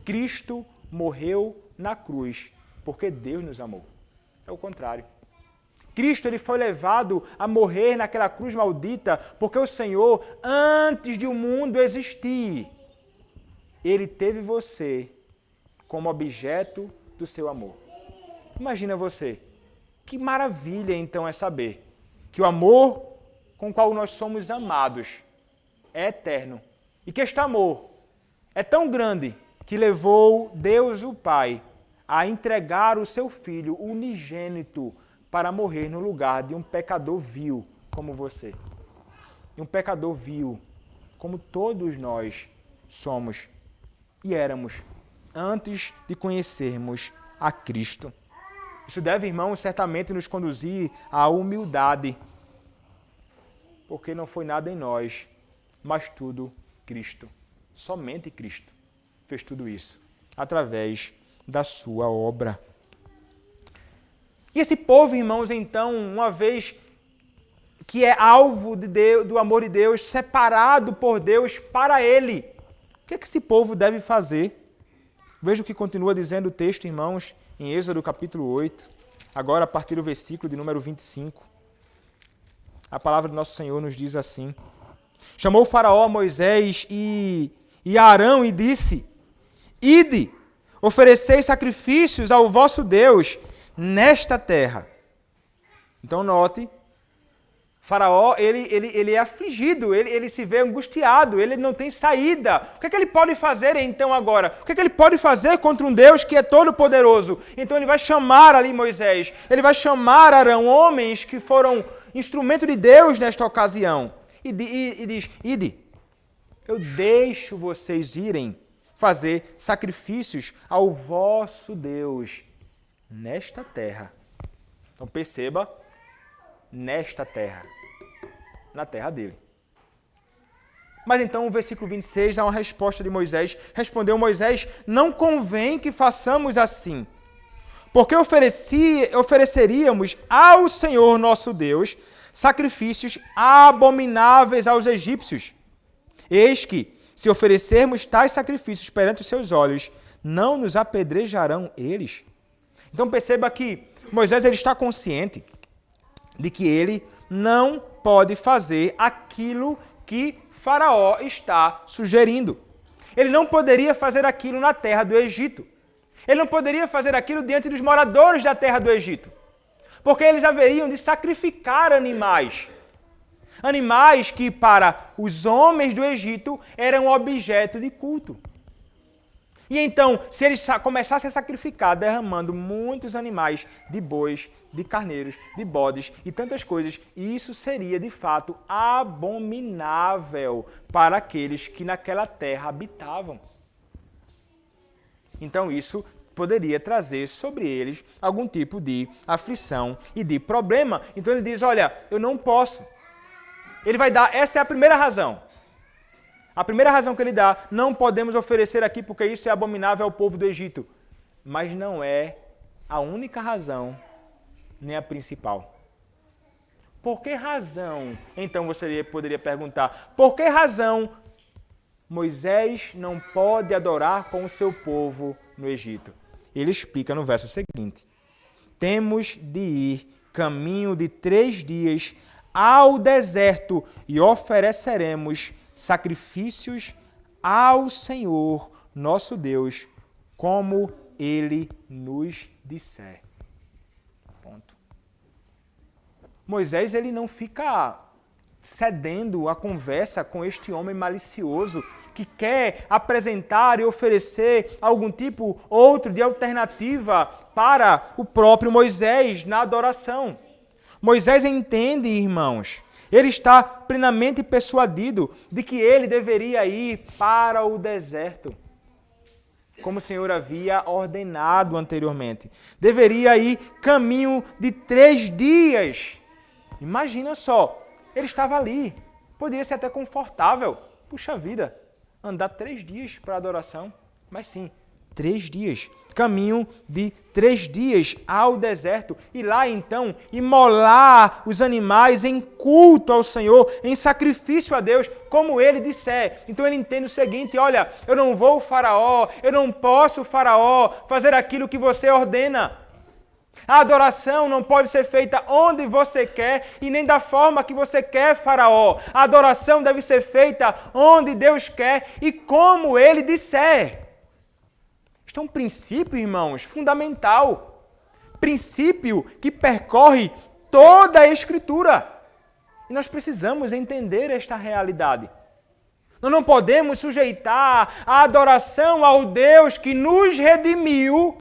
Cristo morreu na cruz porque Deus nos amou. É o contrário. Cristo ele foi levado a morrer naquela cruz maldita, porque o Senhor, antes de o mundo existir, ele teve você como objeto do seu amor. Imagina você. Que maravilha então é saber que o amor com o qual nós somos amados é eterno. E que este amor é tão grande que levou Deus o Pai a entregar o seu Filho unigênito para morrer no lugar de um pecador vil como você. E um pecador vil como todos nós somos e éramos antes de conhecermos a Cristo. Isso deve, irmãos, certamente nos conduzir à humildade, porque não foi nada em nós, mas tudo Cristo. Somente Cristo fez tudo isso, através da sua obra. E esse povo, irmãos, então, uma vez que é alvo de Deus, do amor de Deus, separado por Deus para Ele, o que é que esse povo deve fazer? Veja o que continua dizendo o texto, irmãos, em Êxodo capítulo 8, agora a partir do versículo de número 25. A palavra do nosso Senhor nos diz assim: chamou o faraó a Moisés e a Arão e disse: ide, ofereceis sacrifícios ao vosso Deus nesta terra. Então note, Faraó, ele é afligido, ele se vê angustiado, ele não tem saída. O que é que ele pode fazer então agora? O que é que ele pode fazer contra um Deus que é todo poderoso? Então ele vai chamar ali Moisés, ele vai chamar Arão, homens que foram instrumento de Deus nesta ocasião. E diz, ide, eu deixo vocês irem fazer sacrifícios ao vosso Deus nesta terra. Então perceba, nesta terra, na terra dele. Mas então o versículo 26 dá uma resposta de Moisés. Respondeu Moisés: não convém que façamos assim, porque ofereceríamos ao Senhor nosso Deus sacrifícios abomináveis aos egípcios. Eis que, se oferecermos tais sacrifícios perante os seus olhos, não nos apedrejarão eles? Então perceba que Moisés ele está consciente de que ele não pode fazer aquilo que Faraó está sugerindo. Ele não poderia fazer aquilo na terra do Egito. Ele não poderia fazer aquilo diante dos moradores da terra do Egito. Porque eles haveriam de sacrificar animais. Animais que para os homens do Egito eram objeto de culto. E então, se eles começassem a sacrificar, derramando muitos animais de bois, de carneiros, de bodes e tantas coisas, isso seria de fato abominável para aqueles que naquela terra habitavam. Então isso poderia trazer sobre eles algum tipo de aflição e de problema. Então ele diz, olha, eu não posso. Ele vai dar, essa é a primeira razão. A primeira razão que ele dá, não podemos oferecer aqui porque isso é abominável ao povo do Egito. Mas não é a única razão, nem a principal. Por que razão, então você poderia perguntar, por que razão Moisés não pode adorar com o seu povo no Egito? Ele explica no verso seguinte: temos de ir caminho de 3 dias ao deserto e ofereceremos sacrifícios ao Senhor, nosso Deus, como Ele nos disser. Ponto. Moisés ele não fica cedendo a conversa com este homem malicioso que quer apresentar e oferecer algum tipo outro de alternativa para o próprio Moisés na adoração. Moisés entende, irmãos, ele está plenamente persuadido de que ele deveria ir para o deserto, como o Senhor havia ordenado anteriormente. Deveria ir caminho de 3 dias. Imagina só, ele estava ali, poderia ser até confortável. Puxa vida, andar 3 dias para a adoração, mas sim, 3 dias. Caminho de 3 dias ao deserto e lá então imolar os animais em culto ao Senhor, em sacrifício a Deus, como ele disser. Então ele entende o seguinte, olha, eu não vou, Faraó, eu não posso, Faraó, fazer aquilo que você ordena. A adoração não pode ser feita onde você quer e nem da forma que você quer, Faraó. A adoração deve ser feita onde Deus quer e como Ele disser. Isto é um princípio, irmãos, fundamental. Princípio que percorre toda a Escritura. E nós precisamos entender esta realidade. Nós não podemos sujeitar a adoração ao Deus que nos redimiu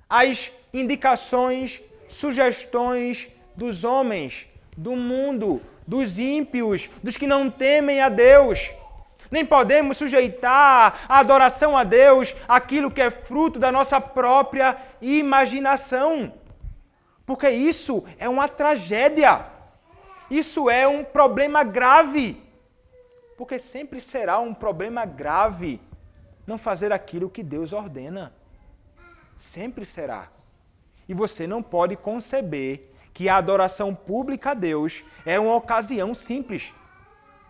às indicações, sugestões dos homens, do mundo, dos ímpios, dos que não temem a Deus. Nem podemos sujeitar a adoração a Deus àquilo que é fruto da nossa própria imaginação. Porque isso é uma tragédia. Isso é um problema grave. Porque sempre será um problema grave não fazer aquilo que Deus ordena. Sempre será. E você não pode conceber que a adoração pública a Deus é uma ocasião simples.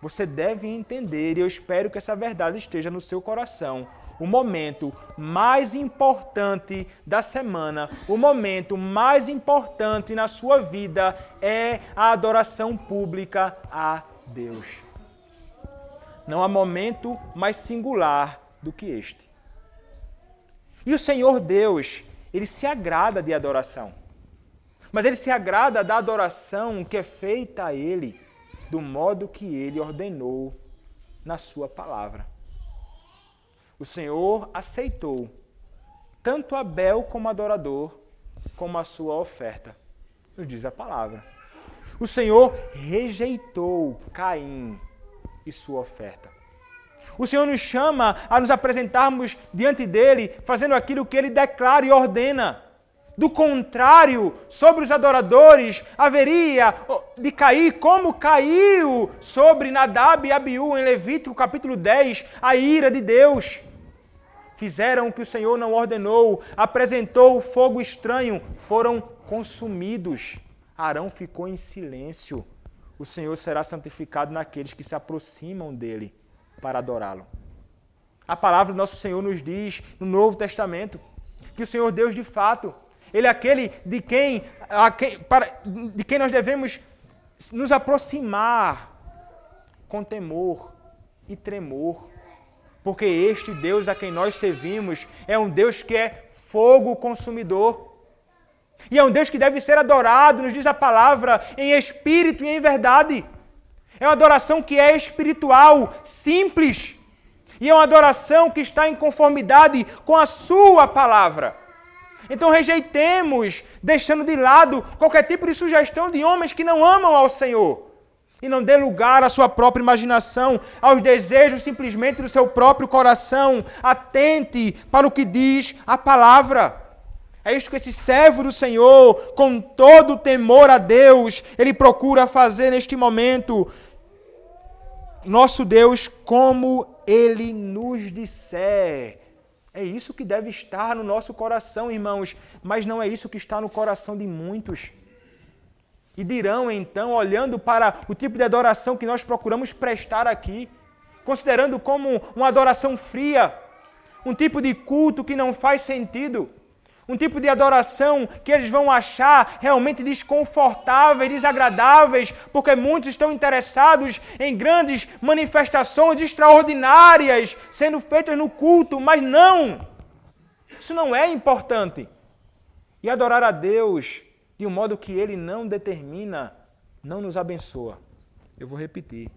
Você deve entender, e eu espero que essa verdade esteja no seu coração, o momento mais importante da semana, o momento mais importante na sua vida é a adoração pública a Deus. Não há momento mais singular do que este. E o Senhor Deus, Ele se agrada de adoração. Mas Ele se agrada da adoração que é feita a Ele do modo que Ele ordenou na sua palavra. O Senhor aceitou tanto Abel como adorador, como a sua oferta, nos diz a palavra. O Senhor rejeitou Caim e sua oferta. O Senhor nos chama a nos apresentarmos diante dele, fazendo aquilo que ele declara e ordena. Do contrário, sobre os adoradores haveria de cair, como caiu sobre Nadab e Abiú em Levítico capítulo 10, a ira de Deus. Fizeram o que o Senhor não ordenou, apresentou fogo estranho, foram consumidos. Arão ficou em silêncio. O Senhor será santificado naqueles que se aproximam dele para adorá-lo. A palavra do nosso Senhor nos diz, no Novo Testamento, que o Senhor Deus, de fato, Ele é aquele de quem nós devemos nos aproximar com temor e tremor. Porque este Deus a quem nós servimos é um Deus que é fogo consumidor. E é um Deus que deve ser adorado, nos diz a palavra, em espírito e em verdade. É uma adoração que é espiritual, simples. E é uma adoração que está em conformidade com a sua palavra. Então rejeitemos, deixando de lado qualquer tipo de sugestão de homens que não amam ao Senhor. E não dê lugar à sua própria imaginação, aos desejos simplesmente do seu próprio coração. Atente para o que diz a palavra. É isto que esse servo do Senhor, com todo o temor a Deus, ele procura fazer neste momento. Nosso Deus, como Ele nos disser. É isso que deve estar no nosso coração, irmãos, mas não é isso que está no coração de muitos. E dirão então, olhando para o tipo de adoração que nós procuramos prestar aqui, considerando como uma adoração fria, um tipo de culto que não faz sentido, um tipo de adoração que eles vão achar realmente desconfortáveis, desagradáveis, porque muitos estão interessados em grandes manifestações extraordinárias sendo feitas no culto, mas não! Isso não é importante. E adorar a Deus de um modo que Ele não determina, não nos abençoa. Eu vou repetir.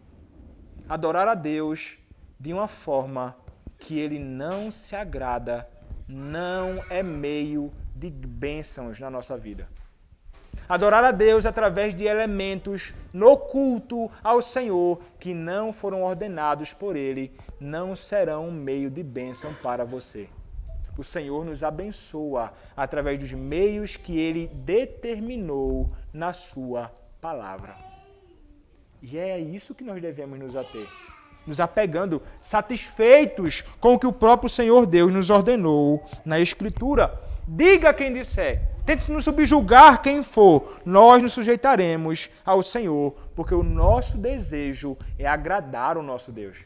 Adorar a Deus de uma forma que Ele não se agrada, não é meio de bênçãos na nossa vida. Adorar a Deus através de elementos no culto ao Senhor que não foram ordenados por Ele, não serão um meio de bênção para você. O Senhor nos abençoa através dos meios que Ele determinou na sua palavra. E é isso que nós devemos nos ater. Nos apegando, satisfeitos com o que o próprio Senhor Deus nos ordenou na Escritura. Diga quem disser, tente nos subjugar quem for, nós nos sujeitaremos ao Senhor, porque o nosso desejo é agradar o nosso Deus.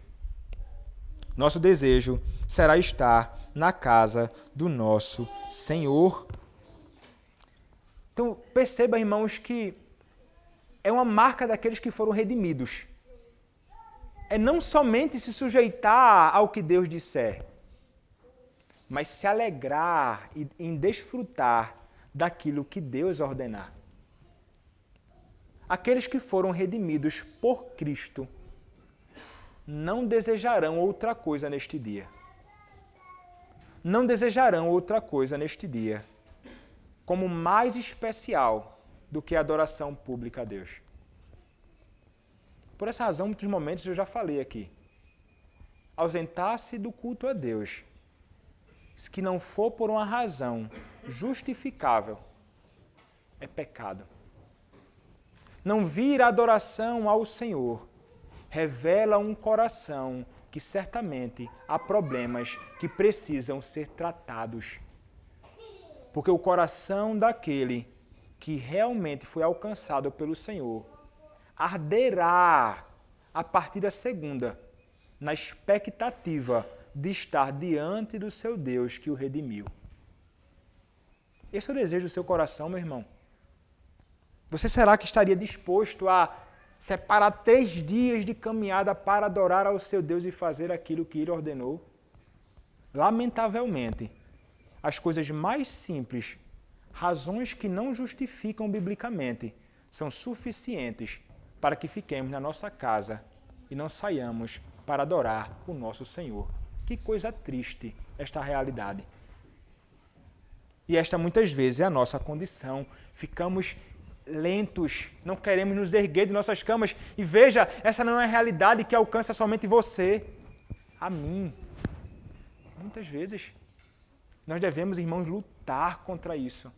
Nosso desejo será estar na casa do nosso Senhor. Então, perceba, irmãos, que é uma marca daqueles que foram redimidos. É não somente se sujeitar ao que Deus disser, mas se alegrar em desfrutar daquilo que Deus ordenar. Aqueles que foram redimidos por Cristo não desejarão outra coisa neste dia. Não desejarão outra coisa neste dia como mais especial do que a adoração pública a Deus. Por essa razão, muitos momentos eu já falei aqui. Ausentar-se do culto a Deus, se que não for por uma razão justificável, é pecado. Não vir a adoração ao Senhor revela um coração que certamente há problemas que precisam ser tratados. Porque o coração daquele que realmente foi alcançado pelo Senhor arderá a partir da segunda, na expectativa de estar diante do seu Deus que o redimiu. Esse é o desejo do seu coração, meu irmão. Você será que estaria disposto a separar 3 dias de caminhada para adorar ao seu Deus e fazer aquilo que Ele ordenou? Lamentavelmente, as coisas mais simples, razões que não justificam biblicamente, são suficientes para que fiquemos na nossa casa e não saiamos para adorar o nosso Senhor. Que coisa triste esta realidade. E esta muitas vezes é a nossa condição. Ficamos lentos, não queremos nos erguer de nossas camas. E veja, essa não é a realidade que alcança somente você, a mim. Muitas vezes, nós devemos, irmãos, lutar contra isso.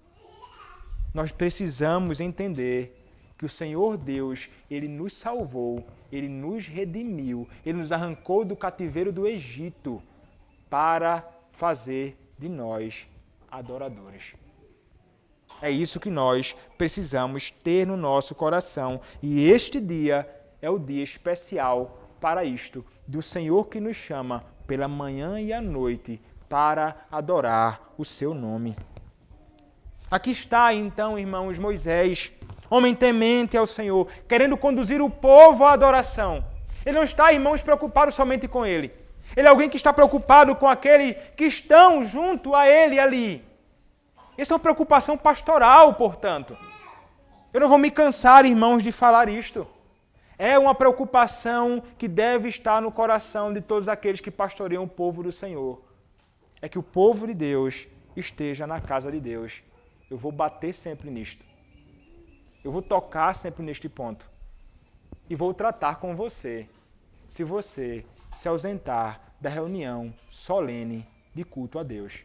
Nós precisamos entender que o Senhor Deus, Ele nos salvou, Ele nos redimiu, Ele nos arrancou do cativeiro do Egito para fazer de nós adoradores. É isso que nós precisamos ter no nosso coração. E este dia é o dia especial para isto, do Senhor que nos chama pela manhã e à noite para adorar o seu nome. Aqui está, então, irmãos, Moisés, homem temente ao Senhor, querendo conduzir o povo à adoração. Ele não está, irmãos, preocupado somente com ele. Ele é alguém que está preocupado com aqueles que estão junto a ele ali. Essa é uma preocupação pastoral, portanto. Eu não vou me cansar, irmãos, de falar isto. É uma preocupação que deve estar no coração de todos aqueles que pastoreiam o povo do Senhor. É que o povo de Deus esteja na casa de Deus. Eu vou bater sempre nisto. Eu vou tocar sempre neste ponto. E vou tratar com você, se você se ausentar da reunião solene de culto a Deus.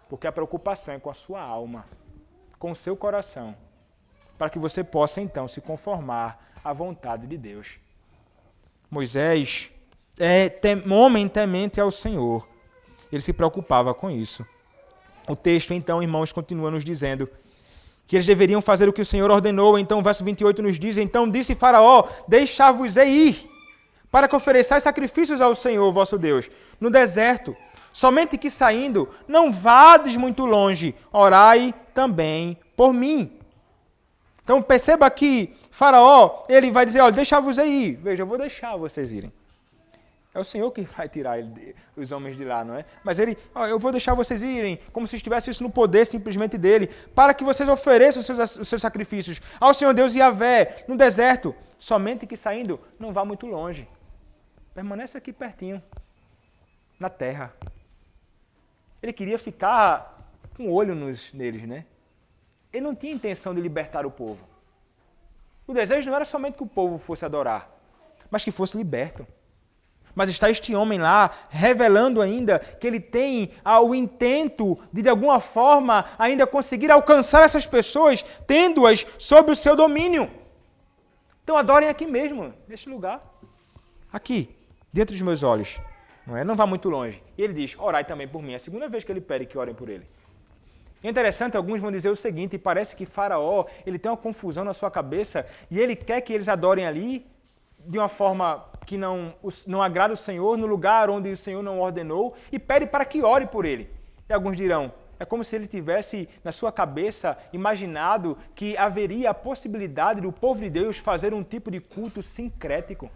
Porque a preocupação é com a sua alma, com o seu coração, para que você possa então se conformar à vontade de Deus. Moisés é homem temente ao Senhor. Ele se preocupava com isso. O texto, então, irmãos, continua nos dizendo que eles deveriam fazer o que o Senhor ordenou. Então, o verso 28 nos diz: Então disse Faraó, deixai-vos ir, para que ofereçais sacrifícios ao Senhor, vosso Deus, no deserto. Somente que saindo, não vades muito longe, orai também por mim. Então, perceba que Faraó, ele vai dizer, olha, deixai-vos ir. Veja, eu vou deixar vocês irem. É o Senhor que vai tirar os homens de lá, não é? Mas ele, eu vou deixar vocês irem, como se estivesse isso no poder simplesmente dele, para que vocês ofereçam os seus sacrifícios ao Senhor Deus Yahvé, no deserto. Somente que saindo, não vá muito longe. Permanece aqui pertinho, na terra. Ele queria ficar com o olho neles, né? Ele não tinha intenção de libertar o povo. O desejo não era somente que o povo fosse adorar, mas que fosse liberto. Mas está este homem lá, revelando ainda que ele tem o intento de alguma forma, ainda conseguir alcançar essas pessoas, tendo-as sob o seu domínio. Então adorem aqui mesmo, neste lugar. Aqui, dentro dos meus olhos. Não vá muito longe. E ele diz, orai também por mim. É a segunda vez que ele pede que orem por ele. É interessante, alguns vão dizer o seguinte, parece que Faraó, ele tem uma confusão na sua cabeça e ele quer que eles adorem ali de uma forma que não agrada o Senhor, no lugar onde o Senhor não ordenou, e pede para que ore por ele. E alguns dirão, É como se ele tivesse na sua cabeça imaginado que haveria a possibilidade do povo de Deus fazer um tipo de culto sincrético.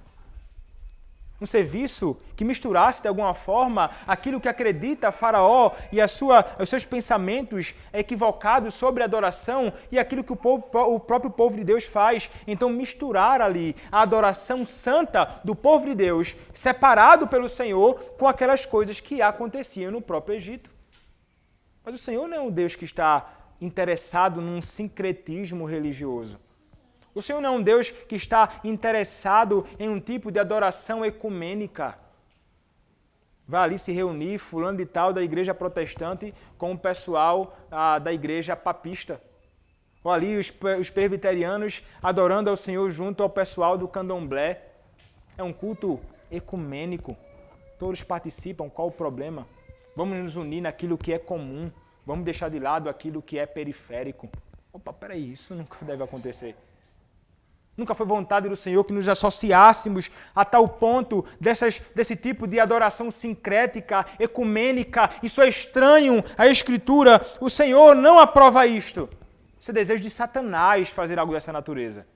Um serviço que misturasse de alguma forma aquilo que acredita Faraó e os seus pensamentos equivocados sobre a adoração e aquilo que o próprio povo de Deus faz. Então misturar ali a adoração santa do povo de Deus, separado pelo Senhor, com aquelas coisas que aconteciam no próprio Egito. Mas o Senhor não é um Deus que está interessado num sincretismo religioso. O Senhor não é um Deus que está interessado em um tipo de adoração ecumênica. Vai ali se reunir fulano de tal da igreja protestante com o pessoal da igreja papista. Ou ali os presbiterianos adorando ao Senhor junto ao pessoal do candomblé. É um culto ecumênico. Todos participam, qual o problema? Vamos nos unir naquilo que é comum. Vamos deixar de lado aquilo que é periférico. Opa, peraí, isso nunca deve acontecer. Nunca foi vontade do Senhor que nos associássemos a tal ponto desse tipo de adoração sincrética, ecumênica. Isso é estranho à Escritura. O Senhor não aprova isto. Isso é desejo de Satanás fazer algo dessa natureza.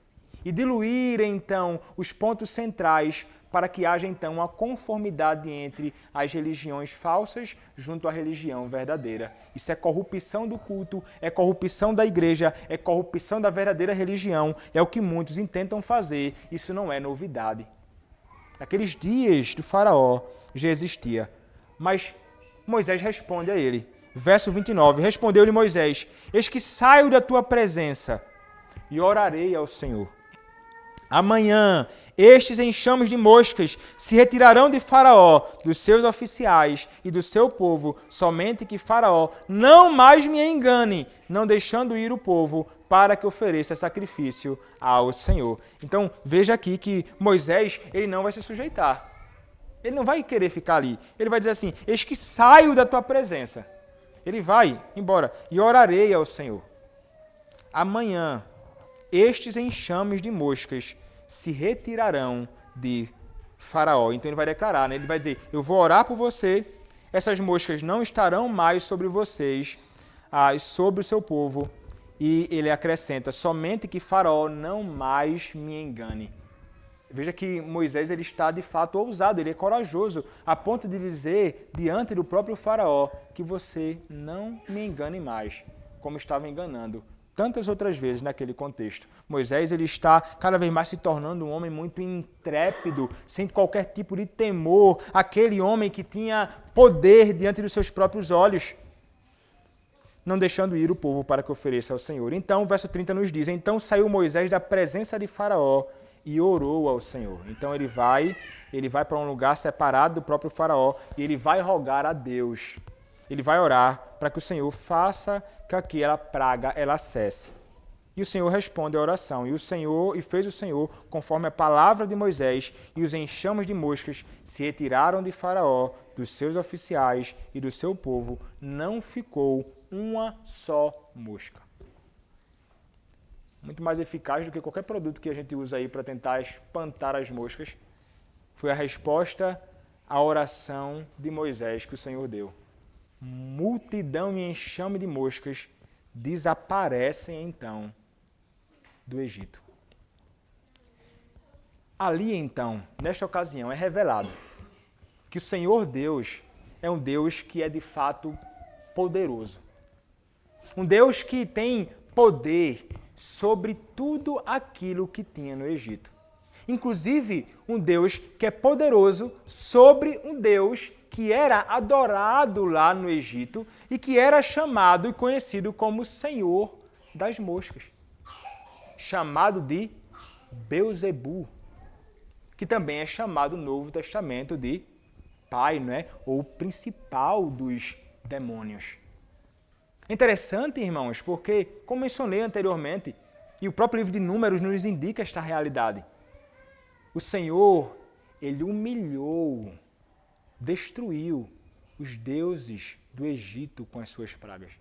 E diluir, então, os pontos centrais para que haja, então, uma conformidade entre as religiões falsas junto à religião verdadeira. Isso é corrupção do culto, é corrupção da igreja, é corrupção da verdadeira religião. É o que muitos intentam fazer. Isso não é novidade. Naqueles dias do Faraó já existia. Mas Moisés responde a ele. Verso 29. Respondeu-lhe Moisés: Eis que saio da tua presença e orarei ao Senhor. Amanhã, estes enxames de moscas se retirarão de Faraó, dos seus oficiais e do seu povo, somente que Faraó não mais me engane, não deixando ir o povo para que ofereça sacrifício ao Senhor. Então, veja aqui que Moisés, ele não vai se sujeitar. Ele não vai querer ficar ali. Ele vai dizer assim: eis que saio da tua presença. Ele vai embora e orarei ao Senhor. Amanhã, estes enxames de moscas se retirarão de Faraó. Então ele vai declarar, né? Ele vai dizer: eu vou orar por você, essas moscas não estarão mais sobre vocês, sobre o seu povo. E ele acrescenta: somente que Faraó não mais me engane. Veja que Moisés ele está de fato ousado, ele é corajoso, a ponto de dizer diante do próprio Faraó que você não me engane mais, como estava enganando tantas outras vezes naquele contexto. Moisés ele está cada vez mais se tornando um homem muito intrépido, sem qualquer tipo de temor, aquele homem que tinha poder diante dos seus próprios olhos, não deixando ir o povo para que ofereça ao Senhor. Então, o verso 30 nos diz: então saiu Moisés da presença de Faraó e orou ao Senhor. Então ele vai para um lugar separado do próprio Faraó e ele vai rogar a Deus. Ele vai orar para que o Senhor faça que aquela praga ela cesse. E o Senhor responde à oração. E fez o Senhor conforme a palavra de Moisés, e os enxames de moscas se retiraram de Faraó, dos seus oficiais e do seu povo. Não ficou uma só mosca. Muito mais eficaz do que qualquer produto que a gente usa aí para tentar espantar as moscas. Foi a resposta à oração de Moisés que o Senhor deu. Multidão e enxame de moscas desaparecem então do Egito. Ali então, nesta ocasião, é revelado que o Senhor Deus é um Deus que é de fato poderoso. Um Deus que tem poder sobre tudo aquilo que tinha no Egito. Inclusive, um Deus que é poderoso sobre um Deus que era adorado lá no Egito e que era chamado e conhecido como Senhor das moscas, chamado de Beuzebu, que também é chamado no Novo Testamento de Pai, né? Ou principal dos demônios. É interessante, irmãos, porque, como mencionei anteriormente, e o próprio livro de Números nos indica esta realidade, o Senhor, ele humilhou, destruiu os deuses do Egito com as suas pragas.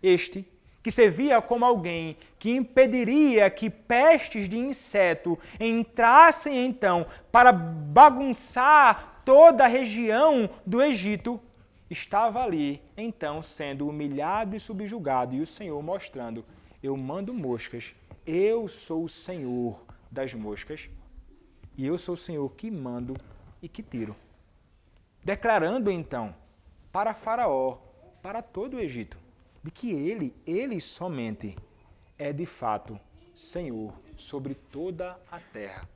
Este, que servia como alguém que impediria que pestes de inseto entrassem então para bagunçar toda a região do Egito, estava ali, então, sendo humilhado e subjugado, e o Senhor mostrando, eu mando moscas, eu sou o Senhor das moscas, e eu sou o Senhor que mando e que tiro. Declarando, então, para Faraó, para todo o Egito, de que ele somente é, de fato, Senhor sobre toda a terra.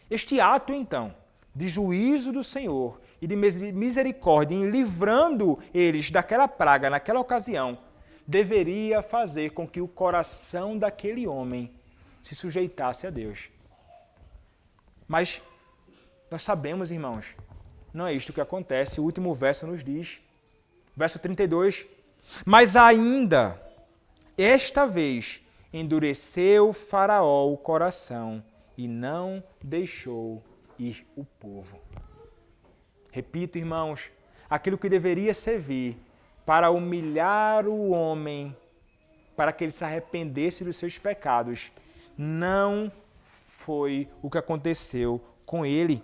Este ato, então, de juízo do Senhor e de misericórdia em livrando eles daquela praga naquela ocasião, deveria fazer com que o coração daquele homem se sujeitasse a Deus. Mas nós sabemos, irmãos, não é isto que acontece. O último verso nos diz, verso 32, mas ainda, esta vez, endureceu Faraó o coração e não deixou ir o povo. Repito, irmãos, aquilo que deveria servir para humilhar o homem, para que ele se arrependesse dos seus pecados, não foi o que aconteceu com ele.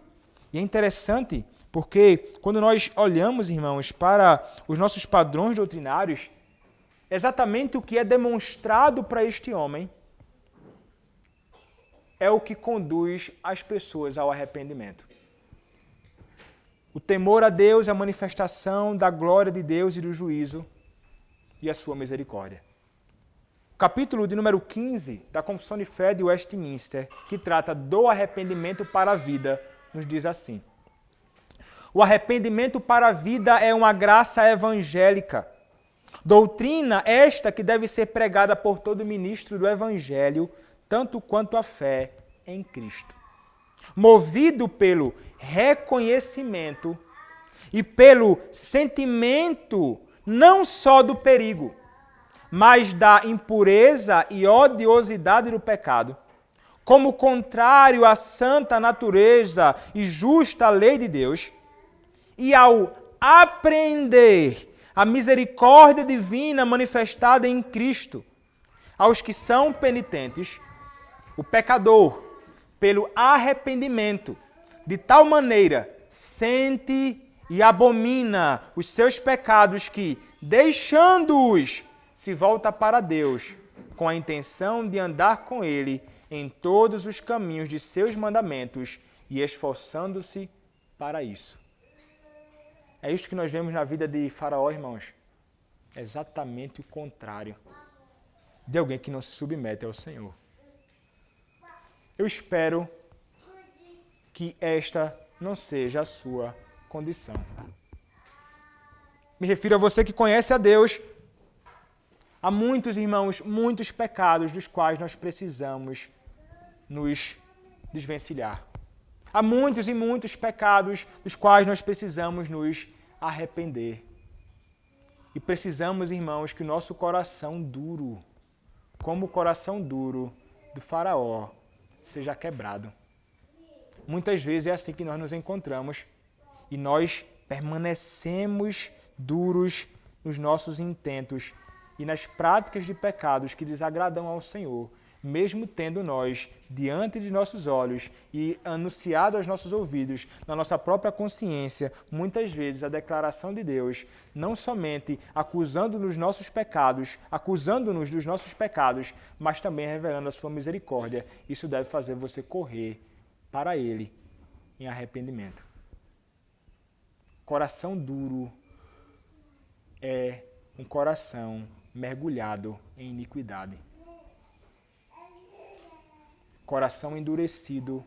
E é interessante porque quando nós olhamos, irmãos, para os nossos padrões doutrinários, exatamente o que é demonstrado para este homem é o que conduz as pessoas ao arrependimento. O temor a Deus é a manifestação da glória de Deus e do juízo e a sua misericórdia. O capítulo de número 15 da Confissão de Fé de Westminster, que trata do arrependimento para a vida, nos diz assim: o arrependimento para a vida é uma graça evangélica. Doutrina esta que deve ser pregada por todo ministro do Evangelho, tanto quanto a fé em Cristo. Movido pelo reconhecimento e pelo sentimento não só do perigo, mas da impureza e odiosidade do pecado, como contrário à santa natureza e justa lei de Deus, e ao apreender a misericórdia divina manifestada em Cristo aos que são penitentes, o pecador, pelo arrependimento, de tal maneira sente e abomina os seus pecados que, deixando-os, se volta para Deus, com a intenção de andar com Ele em todos os caminhos de seus mandamentos e esforçando-se para isso. É isto que nós vemos na vida de Faraó, irmãos. É exatamente o contrário de alguém que não se submete ao Senhor. Eu espero que esta não seja a sua condição. Me refiro a você que conhece a Deus. Há muitos, irmãos, muitos pecados dos quais nós precisamos nos desvencilhar. Há muitos e muitos pecados dos quais nós precisamos nos arrepender. E precisamos, irmãos, que o nosso coração duro, como o coração duro do Faraó, seja quebrado. Muitas vezes é assim que nós nos encontramos e nós permanecemos duros nos nossos intentos e nas práticas de pecados que desagradam ao Senhor, mesmo tendo nós, diante de nossos olhos e anunciado aos nossos ouvidos, na nossa própria consciência, muitas vezes a declaração de Deus, não somente acusando-nos dos nossos pecados, mas também revelando a sua misericórdia. Isso deve fazer você correr para Ele em arrependimento. Coração duro é um coração mergulhado em iniquidade. Coração endurecido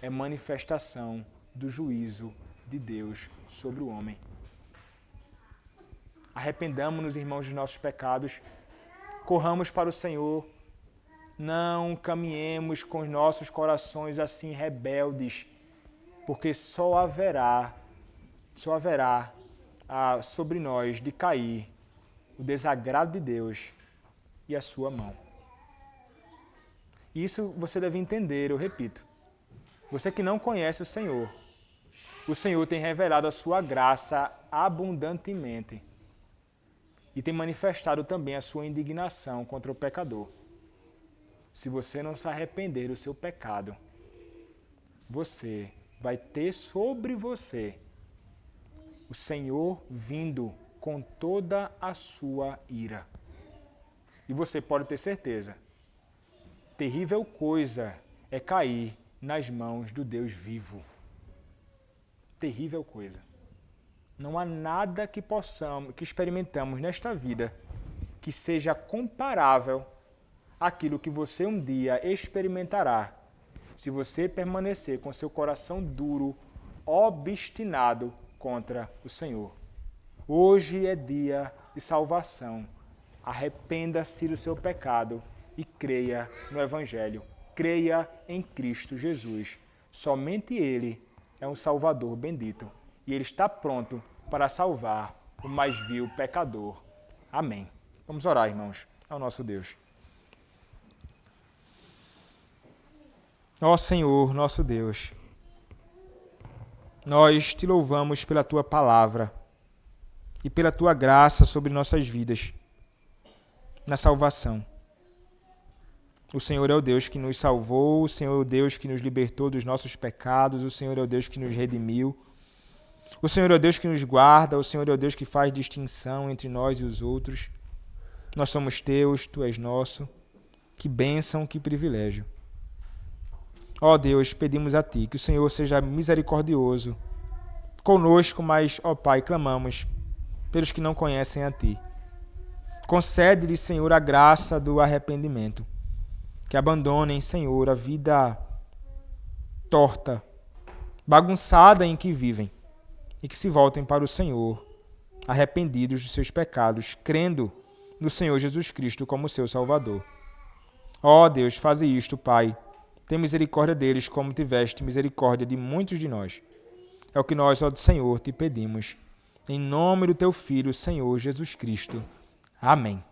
é manifestação do juízo de Deus sobre o homem. Arrependamos-nos, irmãos, dos nossos pecados, corramos para o Senhor, não caminhemos com os nossos corações assim rebeldes, porque só haverá sobre nós de cair o desagrado de Deus e a sua mão. Isso você deve entender, eu repito. Você que não conhece o Senhor tem revelado a sua graça abundantemente e tem manifestado também a sua indignação contra o pecador. Se você não se arrepender do seu pecado, você vai ter sobre você o Senhor vindo com toda a sua ira. E você pode ter certeza, terrível coisa é cair nas mãos do Deus vivo. Terrível coisa. Não há nada que experimentamos nesta vida que seja comparável àquilo que você um dia experimentará se você permanecer com seu coração duro, obstinado contra o Senhor. Hoje é dia de salvação. Arrependa-se do seu pecado e creia no Evangelho. Creia em Cristo Jesus. Somente Ele é um Salvador bendito e Ele está pronto para salvar o mais vil pecador. Amém. Vamos orar, irmãos, ao nosso Deus. Ó Senhor, nosso Deus, nós te louvamos pela Tua palavra e pela Tua graça sobre nossas vidas, na salvação. O Senhor é o Deus que nos salvou, o Senhor é o Deus que nos libertou dos nossos pecados, o Senhor é o Deus que nos redimiu, o Senhor é o Deus que nos guarda, o Senhor é o Deus que faz distinção entre nós e os outros. Nós somos teus, tu és nosso. Que bênção, que privilégio. Ó Deus, pedimos a ti que o Senhor seja misericordioso conosco, mas, ó Pai, clamamos pelos que não conhecem a ti. Concede-lhes, Senhor, a graça do arrependimento. Que abandonem, Senhor, a vida torta, bagunçada em que vivem, e que se voltem para o Senhor, arrependidos dos seus pecados, crendo no Senhor Jesus Cristo como seu Salvador. Ó Deus, faze isto, Pai. Tem misericórdia deles como tiveste misericórdia de muitos de nós. É o que nós, ó Senhor, te pedimos. Em nome do teu Filho, Senhor Jesus Cristo. Amém.